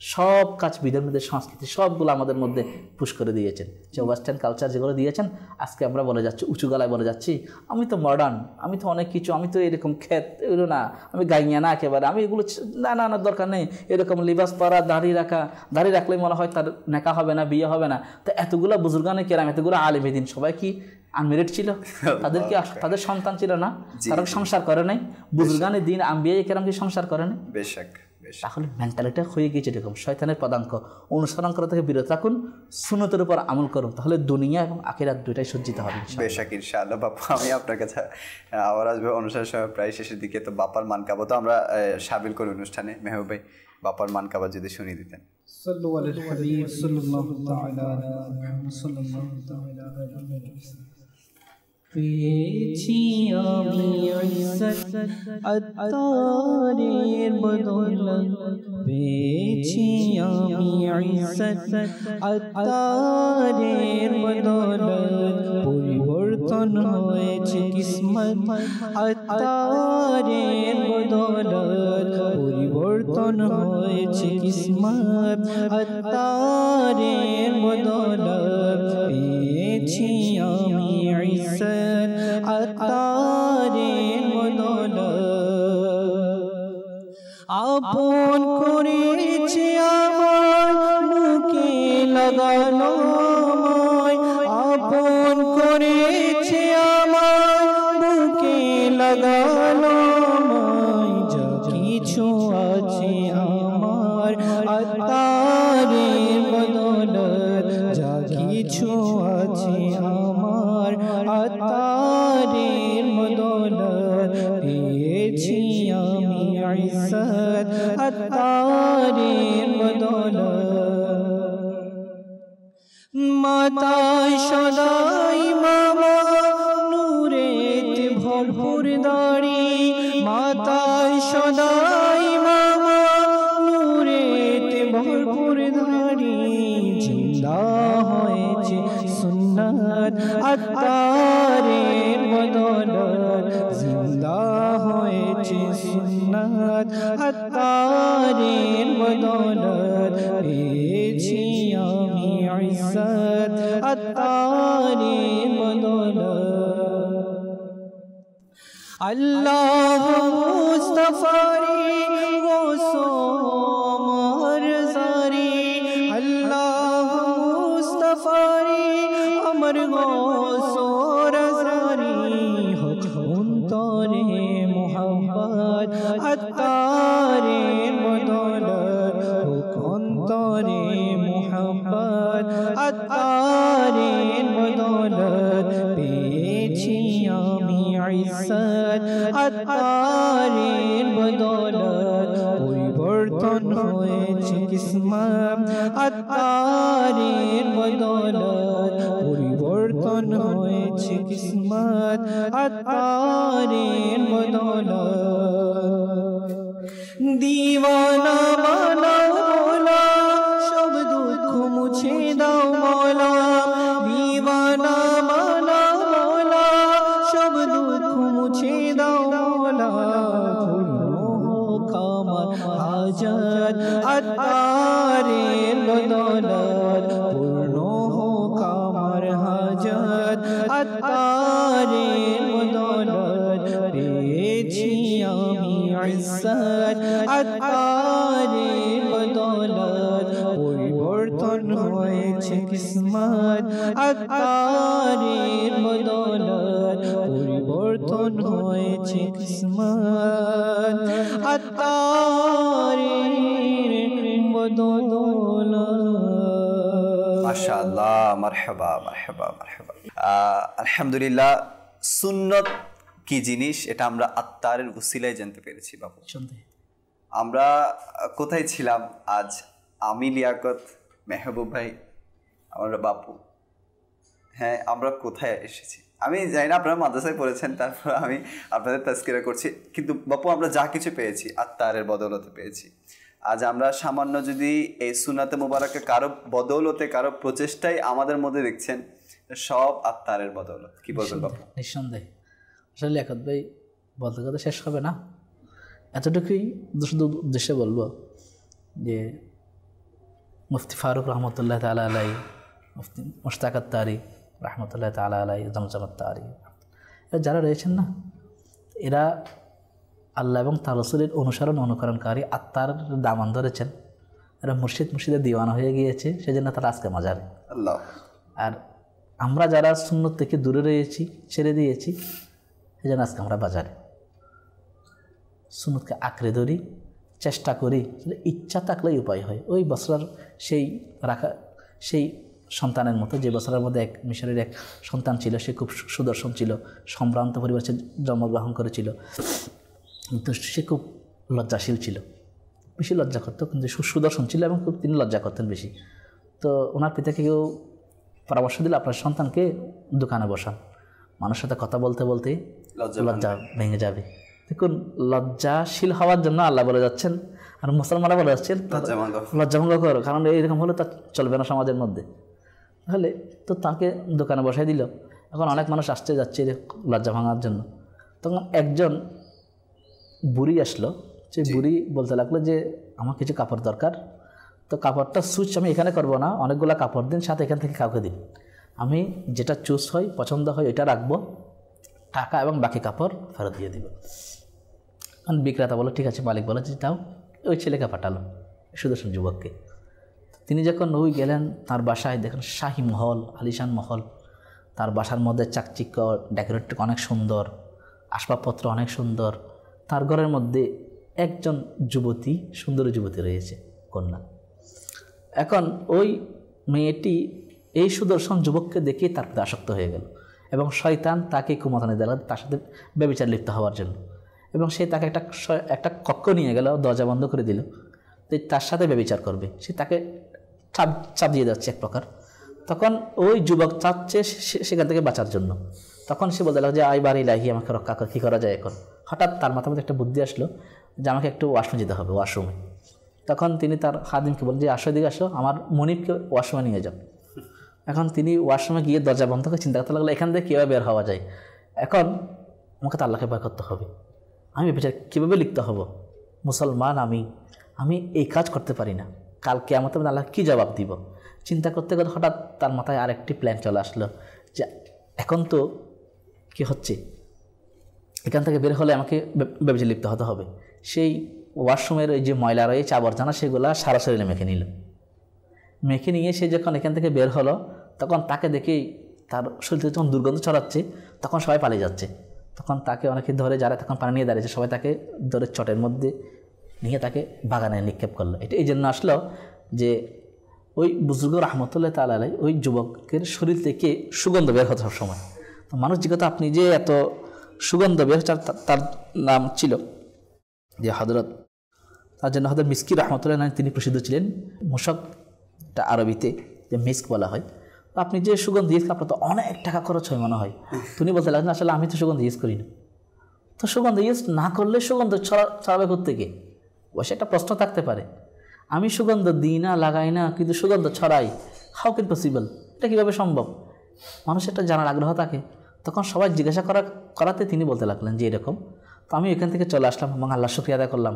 সব কাজ বিধর্মীদের সংস্কৃতি সবগুলো আমাদের মধ্যে পুশ করে দিয়েছেন, যে ওয়েস্টার্ন কালচার যেগুলো দিয়েছেন, আজকে আমরা বলে যাচ্ছি, উঁচু গলায় বলে যাচ্ছি, আমি তো মডার্ন, আমি তো অনেক কিছু, আমি তো এরকম ক্ষেত এগুলো না, আমি গাইয়া না একেবারে, আমি এগুলো না দরকার নেই, এরকম লিবাস পরা, দাড়ি রাখলেই মনে হয় তার নেকা হবে না, বিয়ে হবে না। তো এতগুলো বুজুর্গানে কেরাম, এতগুলো আলেমেদিন, সবাই কি আনমেরিড ছিল? তাদের সন্তান ছিল না? তারা সংসার করে নাই? বুজুর্গানে দিন আম্বিয়া কেরাম কি সংসার করে নাই? তাহলে মেন্টালিটি হয়ে গিয়েছে এরকম। শয়তানের পদাঙ্ক অনুসরণ করা থেকে বিরত রাখুন, সুন্নতের উপর আমল করুন, তাহলে দুনিয়া এবং আখিরাত দুইটাই সজ্জিত হবে বেশক ইনশাআল্লাহ। বাপু, আমি আপনার কাছে আবার আসবে অনুষ্ঠানের সময় প্রায় শেষের দিকে। তো বাপার মানকাবা তো আমরা সাবিল করি অনুষ্ঠানে, মেহবুব ভাই বাপার মানকাবা যদি শুনিয়ে দিতেন। সাল্লু আলাইহি হাবিব সাল্লাল্লাহু তাআলা আলাইহি ওয়া সাল্লাম। পেয়েছি আমি ইজ্জত আত্তারের বদৌলত, পেয়েছি আমি ইজ্জত আত্তারের বদৌলত, পরিবর্তন হয়েছে কিসমত আত্তারের বদৌলত, পরিবর্তন হয়েছে কিসমত আত্তারের বদৌলত, পেয়েছি আমি ইজ্জত আত্তারের বদৌলত। আপন করেছে আমার মুখে লাগানো আমায়, আপন করেছে আমার মুখে লাগানো আমায়, যা কিছু আছে আমার আত্তারের বদৌলত, যা কিছু আছে আমার আত্তারের বদৌলত, পেয়েছি আমি ইজ্জত আত্তারের বদৌলত। মাতায় সদাই মামা নূরেতে ভরপুর দাড়ি, মাতায় সদাই মামা নূরেতে ভরপুর দাড়ি, জিন্দা হয়েছে সুন্নাত আত্তারের বদৌলত, জিন্দা হয়েছে সুন্নাত আত্তারের বদৌলত, পেয়েছি আমি ইজ্জত আত্তারের বদৌলত। আল্লাহ মুস্তাফারি গোসো মরজারি, আল্লাহ মুস্তাফারি আমার গোসো রজারি, হোক অন্তরে মোহাম্মত আত্তারের বদৌলত, হোক অন্তরে মোহাম্মত আত্তারের বদৌলত, পেয়েছি আমি ইজ্জত আত্তারের বদৌলত, পরিবর্তন হয়েছে কিসমত আত্তারের বদৌলত, পরিবর্তন হয়েছে কিসমত আত্তারের বদৌলত। দিওয়ানা বানাও মৌলা, সব দুঃখ মুছে দাও মৌলা, দিওয়ানা বানাও মৌলা, সব দুঃখ মুছে দাও মৌলা, পূর্ণ হোক আমার হাজত আত্তারের বদৌলত, পূর্ণ হোক আমার হাজত আত্তারের বদৌলত, পেয়েছি আমি ইজ্জত আত্তারের বদৌলত, পরিবর্তন হয়েছে কিসমত আত্তারের বদৌলত, পরিবর্তন হয়েছে কিসমত আত্তারের বদৌলত। মাশাআল্লাহ, মারহাবা মারহাবা মারহাবা। আলহামদুলিল্লাহ, সুন্নত কি জিনিস এটা আমরা আত্তারের উসিলায় জানতে পেরেছি বাবু। আমরা কোথায় ছিলাম আজ? আমি লিয়াকত, মেহবুব ভাই, আমার বাপু, হ্যাঁ আমরা কোথায় এসেছি আমি জানি না। আপনারা মাদ্রাসায় পড়েছেন, তারপর আমি আপনাদের তাজকিরা করছি, কিন্তু বাপু আমরা যা কিছু পেয়েছি আত্তারের বদৌলতে পেয়েছি। আজ আমরা সামান্য যদি এই সুন্নাতে মুবারাকে কারো বদৌলতে, কারো প্রচেষ্টায় আমাদের মধ্যে দেখছেন, সব আত্তারের বদৌলত। কি বলবেন বাপু? নিঃসন্দেহে আসলে লিয়াকত ভাই বলতে কথা শেষ হবে না, এতটুকুই শুধু উদ্দেশ্যে বলবো যে মুফতি ফারুক রহমতুল্লাহ তাআলা আলাই, মুফতি মুশতাক আত্তারি রহমতুল্লাহ তাআলা আলাই, জমজম আত্তারি, এরা যারা রয়েছেন না, এরা আল্লাহ এবং তার রাসূলের অনুসরণ অনুকরণকারী আত্মার দামান ধরেছেন। এরা মুর্শিদের দিওয়ানা হয়ে গিয়েছে, সেজন্য তারা আজকে মাজারে। আল্লাহ। আর আমরা যারা সুন্নত থেকে দূরে রয়েছি, ছেড়ে দিয়েছি, সেজন্য আজকে আমরা বাজারে। সুন্নতকে আঁকড়ে ধরি, চেষ্টা করি, ইচ্ছা থাকলেই উপায় হয়। ওই বছর সেই সন্তানের মতো, যে বছরের মধ্যে এক মিশরের এক সন্তান ছিল, সে খুব সুদর্শন ছিল, সম্ভ্রান্ত পরিবারে জন্মগ্রহণ করেছিল, কিন্তু সে খুব লজ্জাশীল ছিল, বেশি লজ্জা করতো, কিন্তু সুদর্শন ছিল এবং খুব তিনি লজ্জা করতেন বেশি। তো ওনার পিতাকে কেউ পরামর্শ দিল, আপনার সন্তানকে দোকানে বসান। মানুষের সাথে কথা বলতে বলতে লজ্জা ভেঙে যাবে। দেখুন, লজ্জাশীল হওয়ার জন্য আল্লাহ বলে যাচ্ছেন, আর মুসলমানরা বলে যাচ্ছেন লজ্জাভঙ্গ করো, কারণ এইরকম হলে তা চলবে না সমাজের মধ্যে। তাহলে তো তাকে দোকানে বসাই দিল। এখন অনেক মানুষ আসতে যাচ্ছে লজ্জা ভাঙার জন্য। তখন একজন বুড়ি আসলো, যে বুড়ি বলতে লাগলো যে আমার কিছু কাপড় দরকার, তো কাপড়টা সুইচ আমি এখানে করবো না, অনেকগুলো কাপড় দিন, সাথে এখান থেকে কাউকে দিন, আমি যেটা চুজ হয় পছন্দ হয় এটা রাখবো, টাকা এবং বাকি কাপড় ফেরত দিয়ে দিব। কারণ বিক্রেতা বলো ঠিক আছে, মালিক বলে যে তাও ওই ছেলেকে পাঠালো, সুদর্শন যুবককে। তিনি যখন ওই গেলেন তার বাসায়, দেখেন শাহী মহল, আলিশান মহল, তার বাসার মধ্যে চাকচিক্য, ডেকোরেট অনেক সুন্দর, আসবাবপত্র অনেক সুন্দর। তার ঘরের মধ্যে একজন যুবতী, সুন্দরী যুবতী রয়েছে, কন্যা। এখন ওই মেয়েটি এই সুদর্শন যুবককে দেখে তার প্রতি আসক্ত হয়ে গেল, এবং শয়তান তাকে কুমতানি দিল তার সাথে ব্যভিচার লিপ্ত হওয়ার জন্য। এবং সে তাকে একটা কক্ষ নিয়ে গেল, দরজা বন্ধ করে দিল, যে তার সাথে ব্যভিচার করবে। সে তাকে চাপ দিয়ে যাচ্ছে এক প্রকার। তখন ওই যুবক চাচ্ছে সেখান থেকে বাঁচার জন্য। তখন সে বলতে লাগলো যে আই বাড়ি লাহি, আমাকে রক্ষা কর, কী করা যায় এখন। হঠাৎ তার মাথার মধ্যে একটা বুদ্ধি আসলো যে আমাকে একটু ওয়াশরুমে যেতে হবে, ওয়াশরুমে। তখন তিনি তার খাদিমকে বলেন যে আসো দিকে আসো, আমার মনিবকে ওয়াশরুমে নিয়ে যাও। এখন তিনি ওয়াশরুমে গিয়ে দরজা বন্ধ করে চিন্তা করতে লাগলো এখান থেকে কীভাবে বের হওয়া যায়। এখন আমাকে তো আল্লাহকে ভয় করতে হবে, আমি বিচার কীভাবে লিখতে হব, মুসলমান আমি এই কাজ করতে পারি না, কালকে আমার তো আল্লাহ কী জবাব দিব। চিন্তা করতে করতে হঠাৎ তার মাথায় আরেকটি প্ল্যান চলে আসলো যে এখন তো কী হচ্ছে, এখান থেকে বের হলে আমাকে ব্যবচার লিপ্ত হতে হবে। সেই ওয়াশরুমের ওই যে ময়লা রয়েছে, আবর্জনা, সেগুলা সারা শরীরে মেখে নিল। মেখে নিয়ে সে যখন এখান থেকে বের হলো, তখন তাকে দেখেই তার শরীর থেকে যখন দুর্গন্ধ ছড়াচ্ছে, তখন সবাই পালিয়ে যাচ্ছে। তখন তাকে অনেকে ধরে, যারা তখন পানি নিয়ে দাঁড়িয়েছে, সবাই তাকে ধরে চটের মধ্যে নিয়ে তাকে বাগানে নিক্ষেপ করলো। এটা এই জন্য আসলো যে ওই বুজুর্গ রহমতুল্লাহ তাআলা আলাইহি ওই যুবকের শরীর থেকে সুগন্ধ বের হতো সবসময়। তো মানুষ জিজ্ঞাসা আপনি যে এত সুগন্ধ বের, তার নাম ছিল যে হযরত, তার জন্য হযরত মিসকি রহমতুল্লাহ তিনি প্রসিদ্ধ ছিলেন। মুশকটা আরবিতে যে মিস্ক বলা হয়। আপনি যে সুগন্ধ ইউজ, আপনার তো অনেক টাকা খরচ হয় মনে হয়। তিনি বলতে লাগলেন আসলে আমি তো সুগন্ধ ইউজ করি না। তো সুগন্ধ ইউজ না করলে সুগন্ধ ছড়াবে কোত্থেকে? অবশ্যই একটা প্রশ্ন থাকতে পারে, আমি সুগন্ধ দিই না, লাগাই না, কিন্তু সুগন্ধ ছড়াই, হাউ ক্যান পসিবল, এটা কীভাবে সম্ভব? মানুষ এটা জানার আগ্রহ থাকে। তখন সবাই জিজ্ঞাসা করাতে তিনি বলতে লাগলেন যে এরকম। তো আমি এখান থেকে চলে আসলাম এবং আল্লাহ শুকরিয়া আদায় করলাম।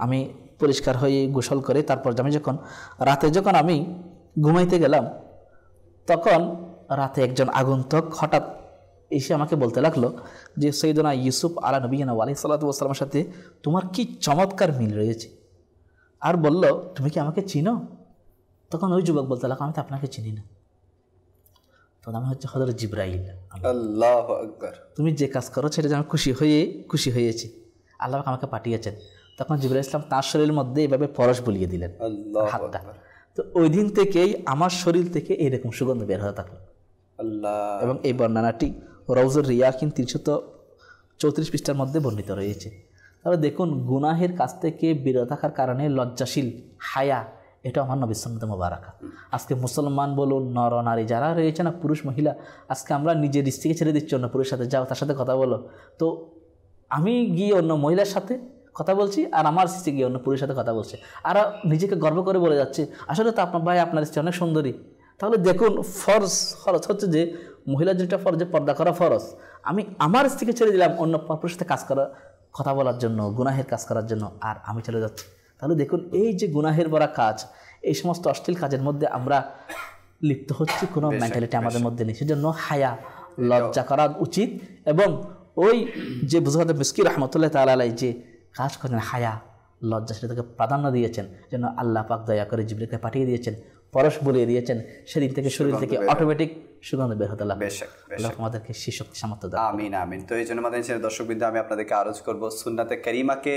আমি পরিষ্কার হয়ে গোসল করে তারপর আমি রাতে যখন আমি ঘুমাইতে গেলাম, তখন রাতে একজন আগন্তুক হঠাৎ এসে আমাকে বলতে লাগলো যে সৈয়দনা ইউসুফ আলা নবিয়িনা আলাইহিস সালাতু ওয়াস সালামের সাথে তোমার কি চমৎকার মিল রয়েছে। আর বলল তুমি কি আমাকে চিনো? তখন ওই যুবক বলতে লাগলো আমি তো আপনাকে চিনি না। তখন আমি হচ্ছে হযরত জিবরাইল। আল্লাহু আকবার। তুমি যে কাজ করো সেটা আমি খুশি হয়েছি, আল্লাহ আমাকে পাঠিয়েছেন। তখন জিবরাইল ইসলাম তার শরীরের মধ্যে এভাবে পরশ বুলিয়ে দিলেন হাতটা। তো ওই দিন থেকেই আমার শরীর থেকে এইরকম সুগন্ধ বের হতে থাকলো। এবং এই বর্ণনাটি রওজুর রিয়াকিন 334 পৃষ্ঠার মধ্যে বর্ণিত রয়েছে। তাহলে দেখুন, গুনাহের কাছ থেকে বিরত থাকার কারণে লজ্জাশীল হায়া, এটা আমার নবী সুন্নাতে মুবারাকা। আজকে মুসলমান বলুন, নর নারী যারা রয়েছে না, পুরুষ মহিলা, আজকে আমরা নিজের স্ত্রীকে ছেড়ে দিচ্ছি অন্য পুরুষের সাথে, যাও তার সাথে কথা বলো। তো আমি গিয়ে অন্য মহিলার সাথে কথা বলছি, আর আমার স্ত্রী গিয়ে অন্য পুরুষের সাথে কথা বলছে, আর নিজেকে গর্ব করে বলে যাচ্ছে আসলে তো আপনার ভাই, আপনার স্ত্রী অনেক সুন্দরী। তাহলে দেখুন, ফরজ হচ্ছে যে মহিলার যেটা ফরজে পর্দা করা ফরজ, আমি আমার স্ত্রীকে ছেড়ে দিলাম অন্য পুরুষের সাথে কথা বলার জন্য, গুনাহের কাজ করার জন্য, আর আমি চলে যাচ্ছি। তাহলে দেখুন, এই যে গুনাহের বড় কাজ, এই সমস্ত অশ্লীল কাজের মধ্যে আমরা লিপ্ত হচ্ছি, কোনো মেন্টালিটি আমাদের মধ্যে নেই। সেজন্য হায়া, লজ্জা করা উচিত। এবং ওই যে বুজুর্গ মিসকি রহমতুল্লাহ তাআলা আলাইহি যে কাজ করেন, হায়া, লজ্জা, সেটাকে প্রাধান্য দিয়েছেন, যেন আল্লাহ পাক দয়া করে জিবরিলকে পাঠিয়ে দিয়েছেন, পরশ বলিয়ে দিয়েছেন, সেদিন থেকে শরীর থেকে অটোমেটিক সুগন্ধ বের হতে লাগলো। আল্লাহ আমাদেরকে সেই শক্তি সামর্থ্য দান। আমিন আমিন। তো এই জন্য আমাদের দর্শকবৃন্দ, আমি আপনাদেরকে আরজ করব সুন্নাতে কারিমাকে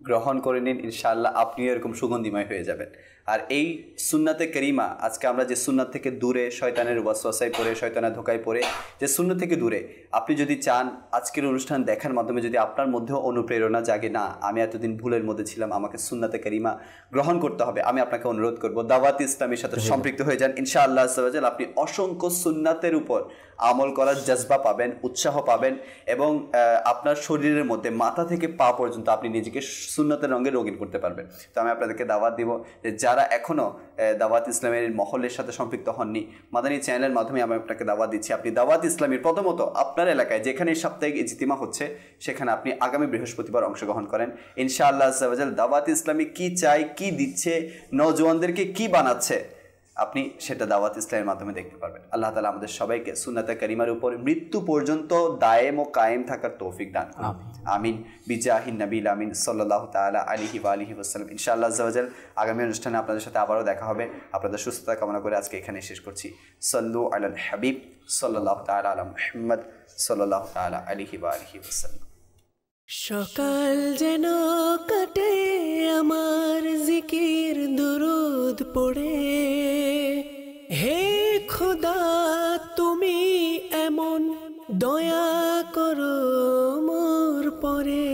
গ্রহণ করে নিন, ইনশাআল্লাহ আপনিও এরকম সুগন্ধিময় হয়ে যাবেন। আর এই সুন্নাতে করিমা, আজকে আমরা যে সুন্নাত থেকে দূরে, শয়তানের ওয়াসওয়াসায় পড়ে, শয়তানের ধোকায় পড়ে যে সুন্নাত থেকে দূরে, আপনি যদি চান আজকের অনুষ্ঠান দেখার মাধ্যমে যদি আপনার মধ্যেও অনুপ্রেরণা জাগে, না আমি এতদিন ভুলের মধ্যে ছিলাম, আমাকে সুন্নাতে করিমা গ্রহণ করতে হবে, আমি আপনাকে অনুরোধ করব দাওয়াত ইসলামের সাথে সম্পৃক্ত হয়ে যান। ইনশাআল্লাহ আজ্জা ওয়া জাল আপনি অসংখ্য সুন্নাতের উপর আমল করার জজবা পাবেন, উৎসাহ পাবেন, এবং আপনার শরীরের মধ্যে মাথা থেকে পা পর্যন্ত আপনি নিজেকে সুন্নাতের রঙে রঙিন করতে পারবেন। তো আমি আপনাদেরকে দাওয়াত দিব যে যারা এখনও দাওয়াত ইসলামের মহলের সাথে সম্পৃক্ত হননি, মাদানী চ্যানেলের মাধ্যমে আমি আপনাকে দাওয়াত দিচ্ছি, আপনি দাওয়াত ইসলামের প্রথমত আপনার এলাকায় যেখানে সাপ্তাহিক ইজতিমা হচ্ছে সেখানে আপনি আগামী বৃহস্পতিবার অংশগ্রহণ করেন। ইনশাআল্লাহ আজ্জা ওয়া জাল দাওয়াত ইসলামী কী চাই, কী দিচ্ছে, নওজওয়ানদেরকে কী বানাচ্ছে, আপনি সেটা দাওয়াত ইসলামের মাধ্যমে দেখতে পারবেন। আল্লাহ তাআলা আমাদের সবাইকে সুন্নাতে কারিমার উপর মৃত্যু পর্যন্ত দায়েম ও কায়েম থাকার তৌফিক দান করুন। আমিন বিজাহিন নবীল আমিন সাল্লাল্লাহু তাআলা আলাইহি ওয়া আলিহি ওয়াসাল্লাম। ইনশাআল্লাহ আজ্জা ওয়া জাল আগামী অনুষ্ঠানে আপনাদের সাথে আবারও দেখা হবে। আপনাদের সুস্থতা কামনা করে আজকে এখানে শেষ করছি। সাল্লু আলাল হাবিব সাল্লাল্লাহু তাআলা আলা মুহাম্মদ সাল্লাল্লাহু তাআলা আলাইহি ওয়া আলিহি ওয়াসাল্লাম। সকাল যেন কাটে আমার জিকির দুরুদ পড়ে, হে খোদা তুমি এমন দয়া করো মোর পরে।